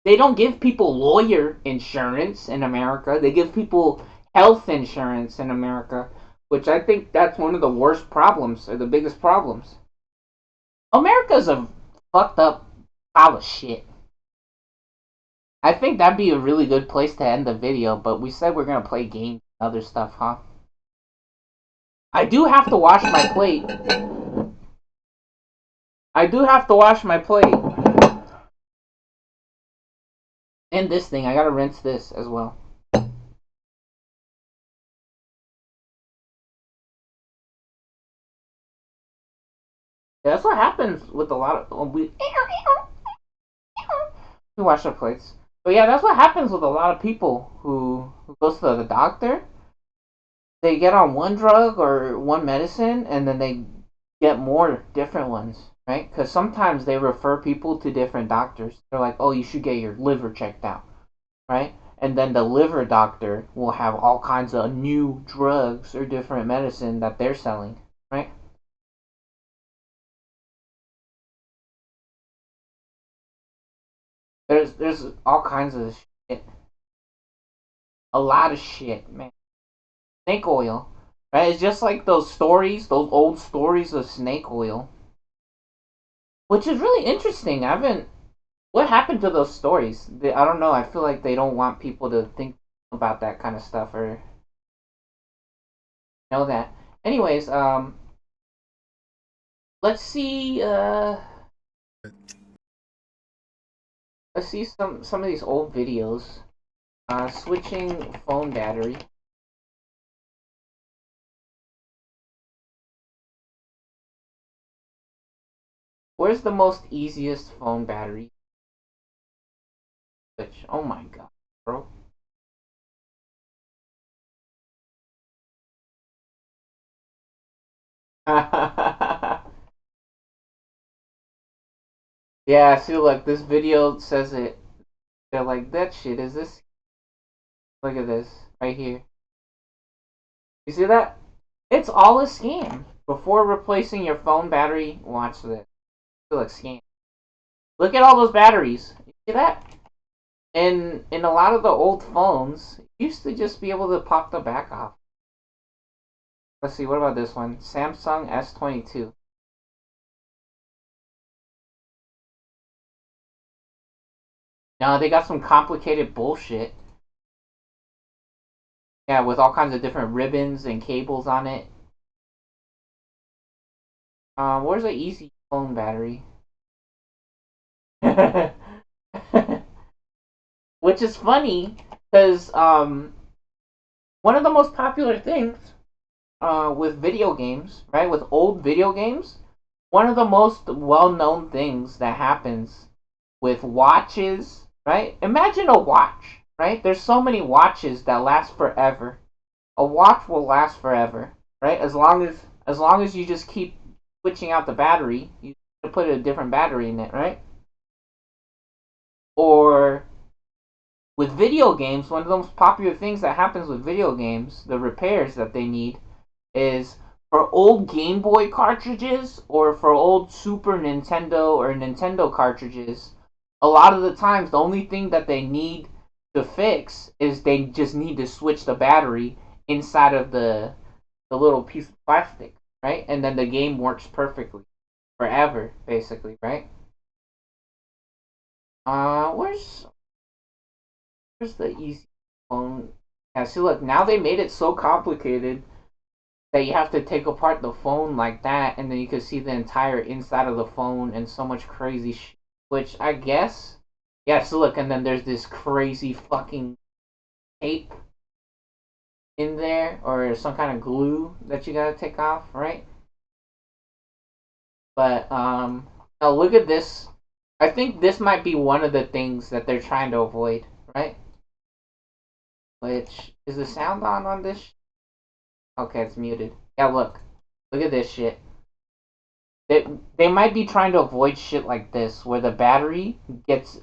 They don't give people lawyer insurance in America. They give people health insurance in America, which I think that's one of the worst problems or the biggest problems. America's a fucked up pile of shit. I think that'd be a really good place to end the video, but we said we're gonna play games and other stuff, huh? I do have to wash my plate. I do have to wash my plate. And this thing, I gotta rinse this as well. Yeah, that's what happens with a lot of we wash our plates. But yeah, that's what happens with a lot of people who goes to the doctor. They get on one drug or one medicine, and then they get more different ones, right? Because sometimes they refer people to different doctors. They're like, "Oh, you should get your liver checked out," right? And then the liver doctor will have all kinds of new drugs or different medicine that they're selling, right? There's all kinds of shit, a lot of shit, man. Snake oil, right? It's just like those stories, those old stories of snake oil, which is really interesting. I haven't. What happened to those stories? I don't know. I feel like they don't want people to think about that kind of stuff or know that. Anyways, let's see. Let's see some of these old videos. Switching phone battery. Where's the most easiest phone battery switch? Oh my god, bro. Yeah, see, look, this video says it. They're like, that shit, is this? Look at this, right here. You see that? It's all a scam. Before replacing your phone battery, watch this. Look, scam. Look at all those batteries. You see that? In a lot of the old phones, you used to just be able to pop the back off. Let's see, what about this one? Samsung S22. No, they got some complicated bullshit. Yeah, with all kinds of different ribbons and cables on it. Where's the easy phone battery? Which is funny, because one of the most popular things with video games, right, with old video games, one of the most well-known things that happens with watches, right? Imagine a watch, right? There's so many watches that last forever. A watch will last forever, right? As long as you just keep switching out the battery, you put a different battery in it, right? Or with video games, one of the most popular things that happens with video games, the repairs that they need, is for old Game Boy cartridges or for old Super Nintendo or Nintendo cartridges. A lot of the times, the only thing that they need to fix is they just need to switch the battery inside of the little piece of plastic, right? And then the game works perfectly forever, basically, right? Where's the easy phone? Yeah, see, look, now they made it so complicated that you have to take apart the phone like that, and then you can see the entire inside of the phone and so much crazy shit. Which I guess, yeah. So look, and then there's this crazy fucking tape in there, or some kind of glue that you gotta take off, right? But now look at this. I think this might be one of the things that they're trying to avoid, right? Which is the sound on this? Okay, it's muted. Yeah, look at this shit. They they might be trying to avoid shit like this, where the battery gets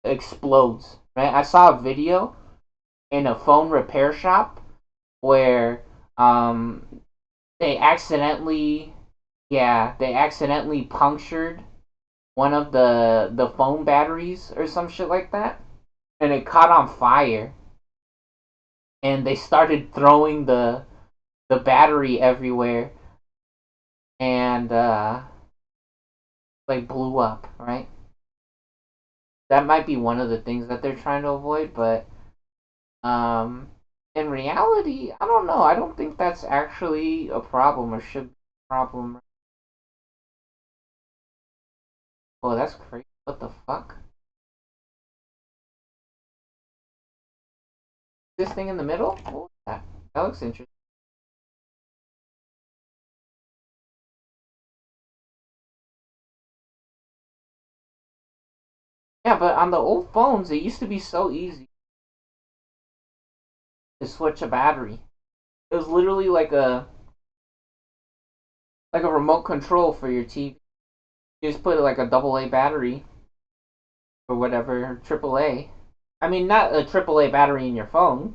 explodes. Right? I saw a video in a phone repair shop where they accidentally, yeah, they accidentally punctured one of the phone batteries or some shit like that, and it caught on fire, and they started throwing the battery everywhere, and like blew up, right? That might be one of the things that they're trying to avoid, but um in reality, I don't know. I don't think that's actually a problem or should be a problem. Oh, that's crazy. What the fuck? This thing in the middle? What's that? That looks interesting. Yeah, but on the old phones, it used to be so easy to switch a battery. It was literally like a remote control for your TV. You just put like a double A battery or whatever, triple A. I mean, not a triple A battery in your phone,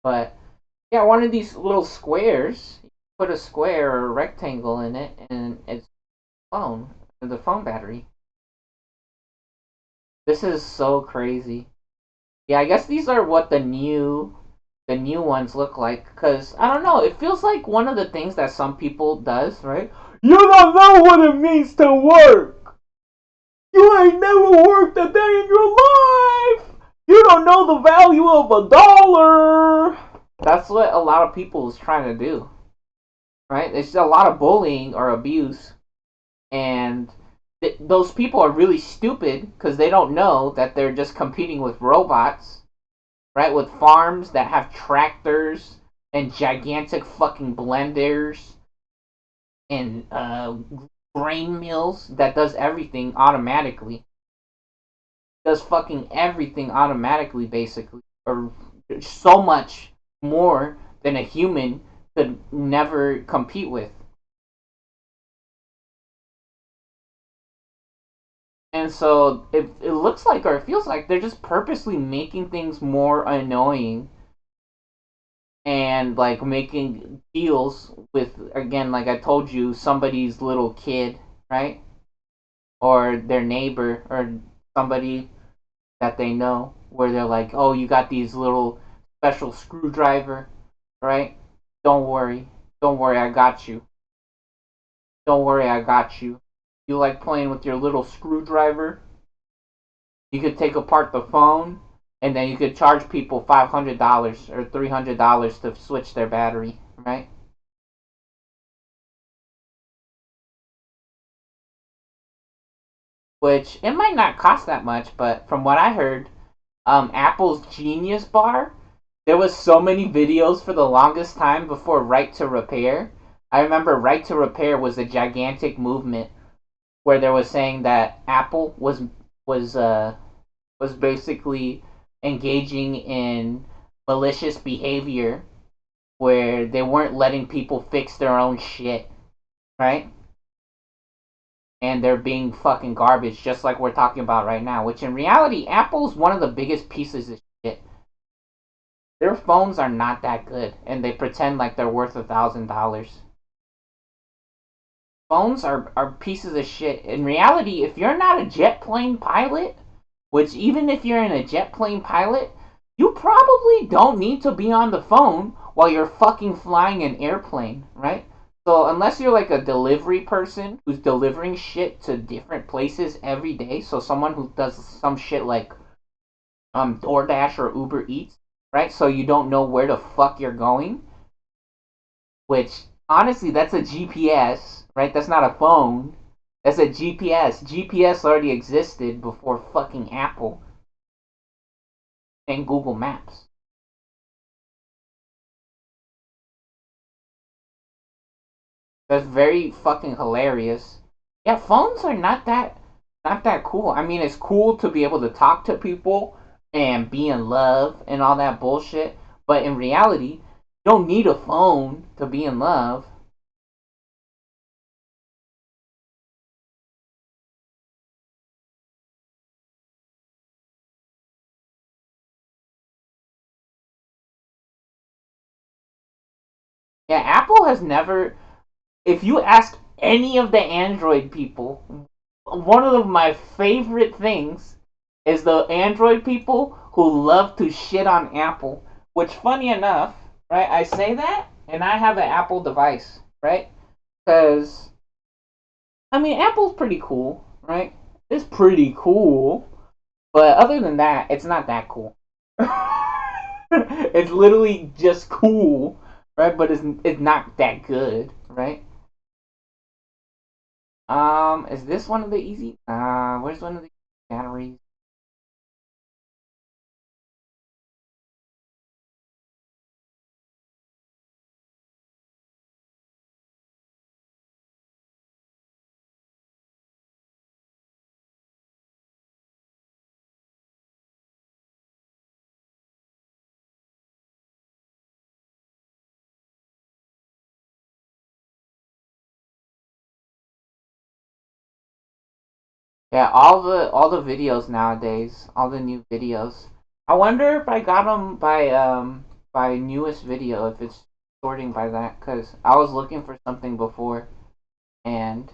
but yeah, one of these little squares. You put a square or a rectangle in it, and it's phone, the phone battery. This is so crazy. Yeah, I guess these are what the new ones look like. Cause I don't know, it feels like one of the things that some people does, right? You don't know what it means to work. You ain't never worked a day in your life. You don't know the value of a dollar. That's what a lot of people is trying to do, right? It's a lot of bullying or abuse, and those people are really stupid because they don't know that they're just competing with robots, right? With farms that have tractors and gigantic fucking blenders and grain mills that does everything automatically. Does fucking everything automatically, basically, or so much more than a human could never compete with. And so it looks like, or it feels like, they're just purposely making things more annoying and like making deals with, again, like I told you, somebody's little kid, right? Or their neighbor or somebody that they know, where they're like, oh, you got these little special screwdriver, right? Don't worry. Don't worry, I got you. Don't worry, I got you. You like playing with your little screwdriver? You could take apart the phone, and then you could charge people $500 or $300 to switch their battery, right? Which it might not cost that much, but from what I heard, Apple's Genius Bar, there was so many videos for the longest time before Right to Repair. I remember Right to Repair was a gigantic movement where there was saying that Apple was was basically engaging in malicious behavior where they weren't letting people fix their own shit, right? And they're being fucking garbage, just like we're talking about right now. Which in reality, Apple's one of the biggest pieces of shit. Their phones are not that good, and they pretend like they're worth $1,000. Phones are pieces of shit. In reality, if you're not a jet plane pilot, which even if you're in a jet plane pilot, you probably don't need to be on the phone while you're fucking flying an airplane, right? So unless you're like a delivery person who's delivering shit to different places every day, so someone who does some shit like DoorDash or Uber Eats, right? So you don't know where the fuck you're going, which honestly that's a GPS, right? That's not a phone. That's a GPS. GPS already existed before fucking Apple and Google Maps. That's very fucking hilarious. Yeah, phones are not that cool. I mean, it's cool to be able to talk to people and be in love and all that bullshit, but in reality, you don't need a phone to be in love. Yeah, Apple has never, if you ask any of the Android people, one of my favorite things is the Android people who love to shit on Apple. Which, funny enough, right? I say that, and I have an Apple device, right? Because I mean, Apple's pretty cool, right? It's pretty cool, but other than that, it's not that cool. It's literally just cool, right? But it's not that good, right? Is this one of the easy? Where's one of the batteries? Yeah, all the videos nowadays, all the new videos. I wonder if I got them by newest video, if it's sorting by that, because I was looking for something before, and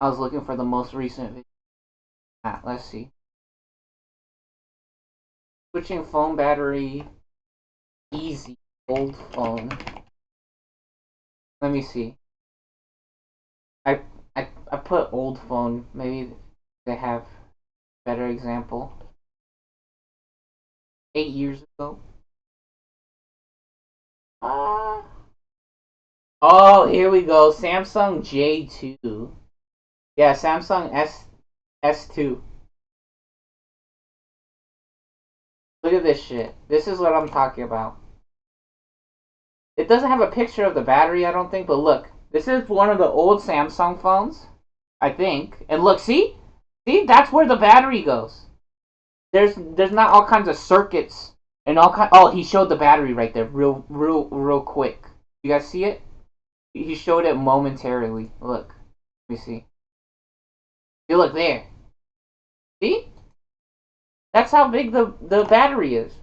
I was looking for the most recent video. Let's see. Switching phone battery, easy, old phone. Let me see. I I put old phone. Maybe they have better example. 8 years ago. Ah. Oh, here we go. Samsung J2. Yeah, Samsung S2. Look at this shit. This is what I'm talking about. It doesn't have a picture of the battery, I don't think, but look. This is one of the old Samsung phones, I think. And look, see? See, that's where the battery goes. There's not all kinds of circuits And all kind. Oh, he showed the battery right there, real quick. You guys see it? He showed it momentarily. Look, let me see. You look there. See? That's how big the battery is.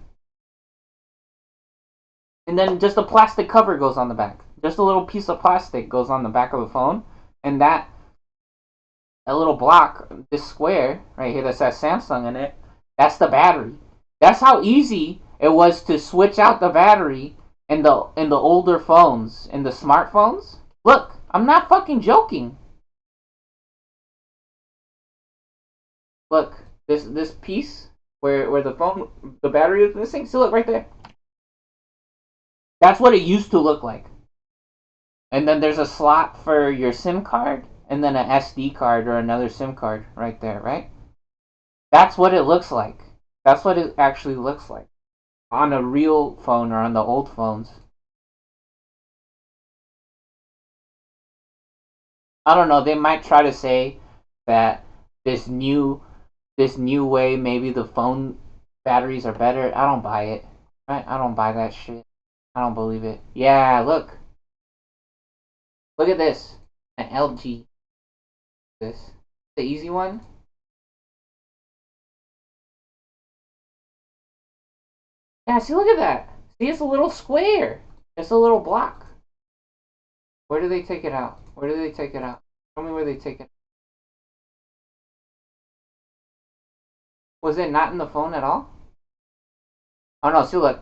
And then just a plastic cover goes on the back. Just a little piece of plastic goes on the back of the phone, and that a little block, this square right here that says Samsung in it, that's the battery. That's how easy it was to switch out the battery in the older phones, in the smartphones. Look, I'm not fucking joking. Look, this piece where the battery is missing. See, look right there. That's what it used to look like. And then there's a slot for your SIM card, and then an SD card or another SIM card right there, right? That's what it looks like. That's what it actually looks like on a real phone or on the old phones. I don't know. They might try to say that this new this new way, maybe the phone batteries are better. I don't buy it. I don't buy that shit. I don't believe it. Yeah, look at this. An LG. This the easy one. Yeah, see, look at that. See, it's a little square. It's a little block. Where do they take it out? Where do they take it out? Tell me where they take it. Was it not in the phone at all? Oh no, see, look.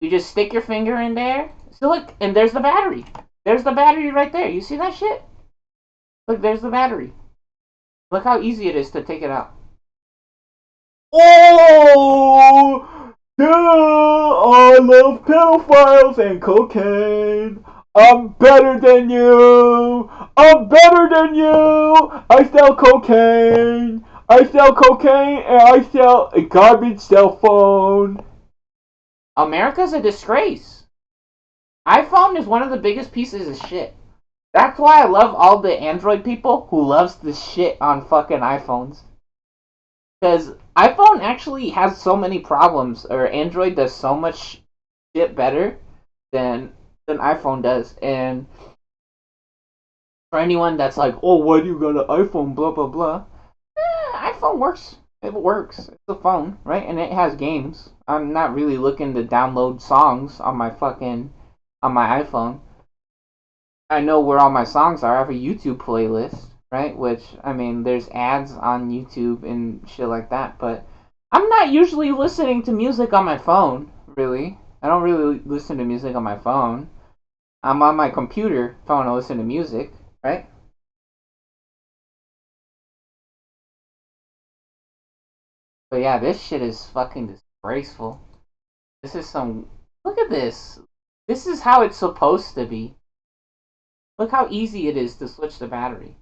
You just stick your finger in there. See, look, and there's the battery. There's the battery right there. You see that shit? Look, there's the battery. Look how easy it is to take it out. Oh, yeah, I love pedophiles and cocaine. I'm better than you. I'm better than you. I sell cocaine. I sell cocaine and I sell a garbage cell phone. America's a disgrace. iPhone is one of the biggest pieces of shit. That's why I love all the Android people who loves the shit on fucking iPhones. Because iPhone actually has so many problems, or Android does so much shit better than iPhone does. And for anyone that's like, oh, why do you got an iPhone, blah, blah, blah. iPhone works. It works. It's a phone, right? And it has games. I'm not really looking to download songs on my iPhone. I know where all my songs are. I have a YouTube playlist, right? Which, I mean, there's ads on YouTube and shit like that, but I'm not usually listening to music on my phone, really. I don't really listen to music on my phone. I'm on my computer if I want to listen to music, right? But yeah, this shit is fucking disgraceful. This is some. Look at this. This is how it's supposed to be. Look how easy it is to switch the battery.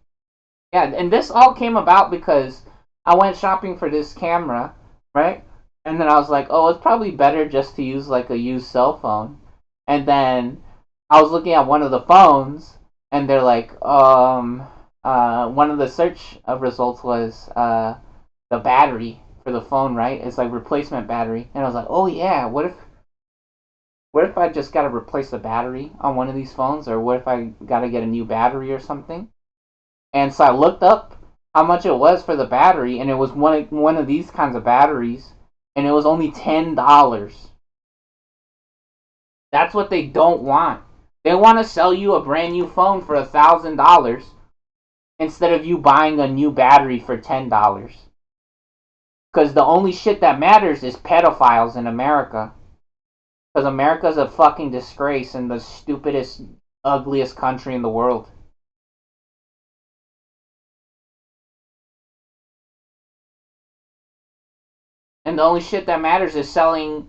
Yeah, and this all came about because I went shopping for this camera, right? And then I was like, oh, it's probably better just to use like a used cell phone. And then I was looking at one of the phones, and they're like, one of the search results was the battery for the phone, right? It's like replacement battery. And I was like, oh yeah, what if I just gotta replace the battery on one of these phones, or what if I gotta get a new battery or something? And so I looked up how much it was for the battery, and it was one of these kinds of batteries, and it was only $10. That's what they don't want. They want to sell you a brand new phone for $1,000 instead of you buying a new battery for $10. Because the only shit that matters is pedophiles in America. Because America's a fucking disgrace and the stupidest, ugliest country in the world. And the only shit that matters is selling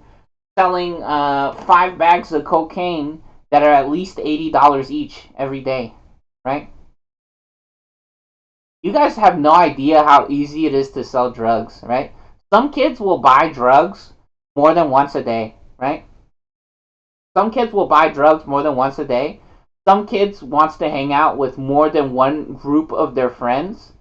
5 bags of cocaine that are at least $80 each every day, right? You guys have no idea how easy it is to sell drugs, right? Some kids will buy drugs more than once a day, right? Some kids will buy drugs more than once a day. Some kids wants to hang out with more than one group of their friends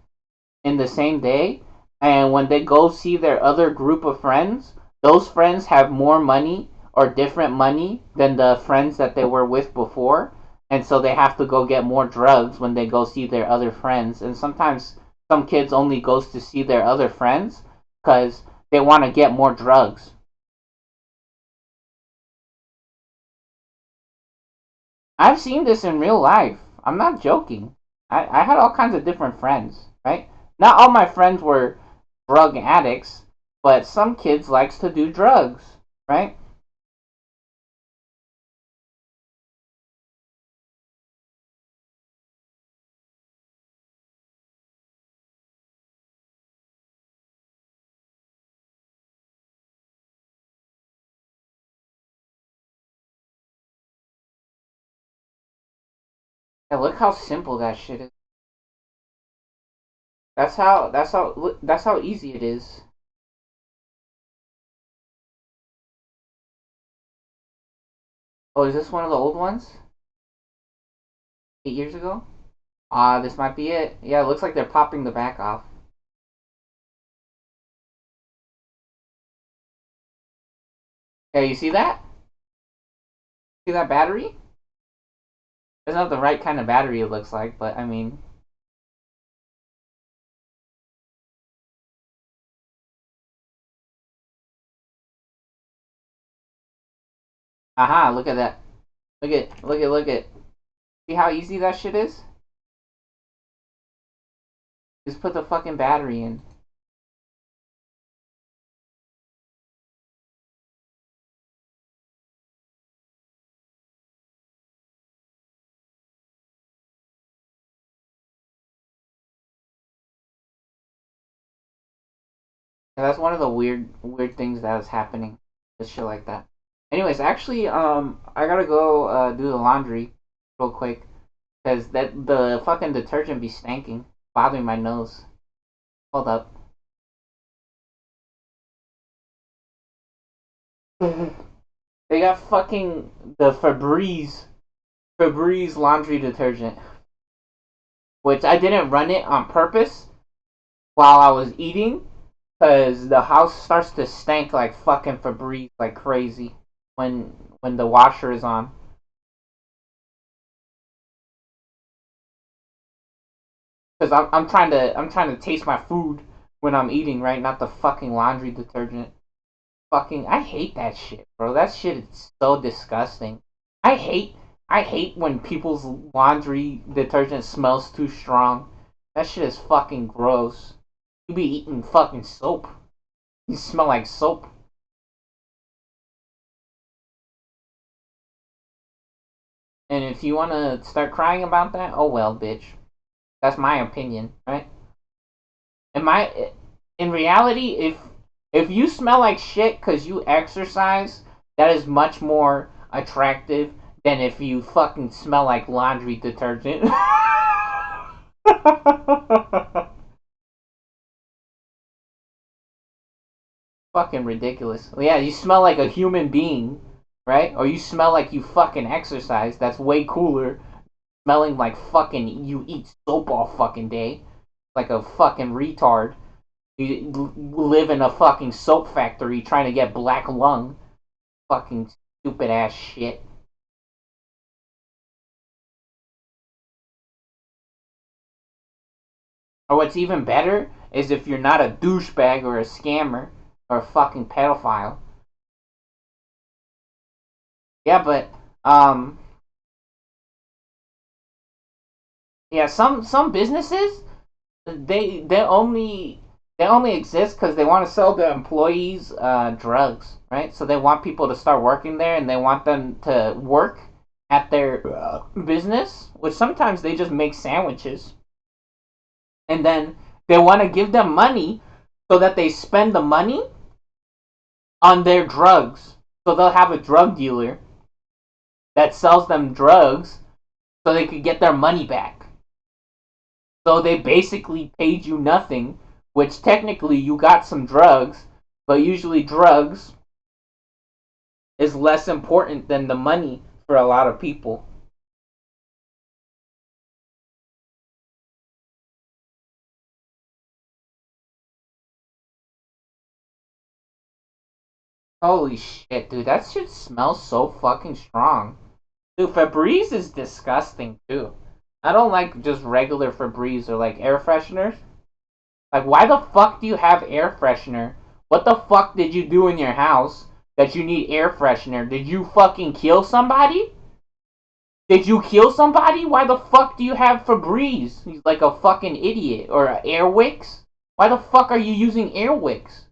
in the same day, and when they go see their other group of friends, those friends have more money or different money than the friends that they were with before, and so they have to go get more drugs when they go see their other friends. And sometimes some kids only goes to see their other friends because they want to get more drugs. I've seen this in real life. I'm not joking. I had all kinds of different friends, right? Not all my friends were drug addicts, but some kids likes to do drugs, right? Yeah, look how simple that shit is. That's how easy it is. Oh, is this one of the old ones? 8 years ago? This might be it. Yeah, it looks like they're popping the back off. Yeah, you see that? See that battery? It's not the right kind of battery, it looks like, but I mean, aha, look at that. Look at. See how easy that shit is? Just put the fucking battery in. And that's one of the weird things that is happening. This shit like that. Anyways, actually, I gotta go do the laundry real quick because that the fucking detergent be stanking, bothering my nose. Hold up. They got fucking the Febreze laundry detergent, which I didn't run it on purpose while I was eating, because the house starts to stank like fucking Febreze like crazy when the washer is on. Because I'm trying to taste my food when I'm eating, right? Not the fucking laundry detergent. Fucking, I hate that shit, bro. That shit is so disgusting. I hate I hate when people's laundry detergent smells too strong. That shit is fucking gross. You be eating fucking soap. You smell like soap. And if you wanna start crying about that, oh well, bitch. That's my opinion, right? In reality, if you smell like shit because you exercise, that is much more attractive than if you fucking smell like laundry detergent. Fucking ridiculous. Yeah, you smell like a human being, right? Or you smell like you fucking exercise. That's way cooler. Smelling like fucking you eat soap all fucking day, like a fucking retard. You live in a fucking soap factory trying to get black lung. Fucking stupid ass shit. Or what's even better is if you're not a douchebag or a scammer or a fucking pedophile. Yeah, but um, yeah, some businesses they only exist because they want to sell their employees drugs, right? So they want people to start working there, and they want them to work at their business, which sometimes they just make sandwiches, and then they want to give them money so that they spend the money on their drugs. So they'll have a drug dealer that sells them drugs so they could get their money back. So they basically paid you nothing, which technically you got some drugs, but usually drugs is less important than the money for a lot of people. Holy shit, dude, that shit smells so fucking strong. Dude, Febreze is disgusting too. I don't like just regular Febreze or like air fresheners. Like, why the fuck do you have air freshener? What the fuck did you do in your house that you need air freshener? Did you fucking kill somebody? Did you kill somebody? Why the fuck do you have Febreze? He's like a fucking idiot. Or Air Wicks? Why the fuck are you using Air Wicks?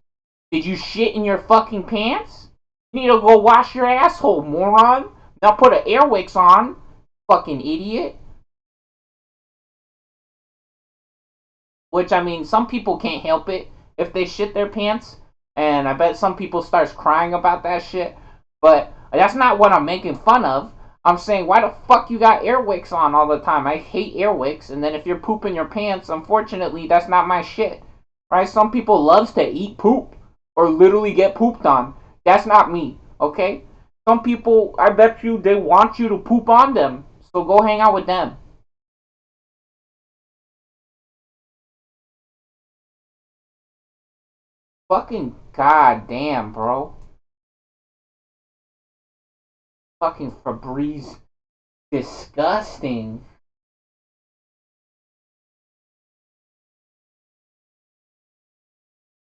Did you shit in your fucking pants? You need to go wash your asshole, moron. Now put an Air Wicks on. Fucking idiot. Which, I mean, some people can't help it if they shit their pants. And I bet some people starts crying about that shit. But that's not what I'm making fun of. I'm saying, why the fuck you got Air Wicks on all the time? I hate Air Wicks. And then if you're pooping your pants, unfortunately, that's not my shit. Right? Some people loves to eat poop. Or literally get pooped on. That's not me. Okay? Some people, I bet you, they want you to poop on them. So go hang out with them. Fucking goddamn, bro. Fucking Febreze. Disgusting.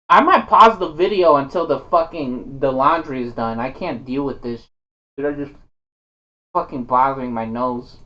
I might pause the video until the laundry is done. I can't deal with this. They're just fucking bothering my nose.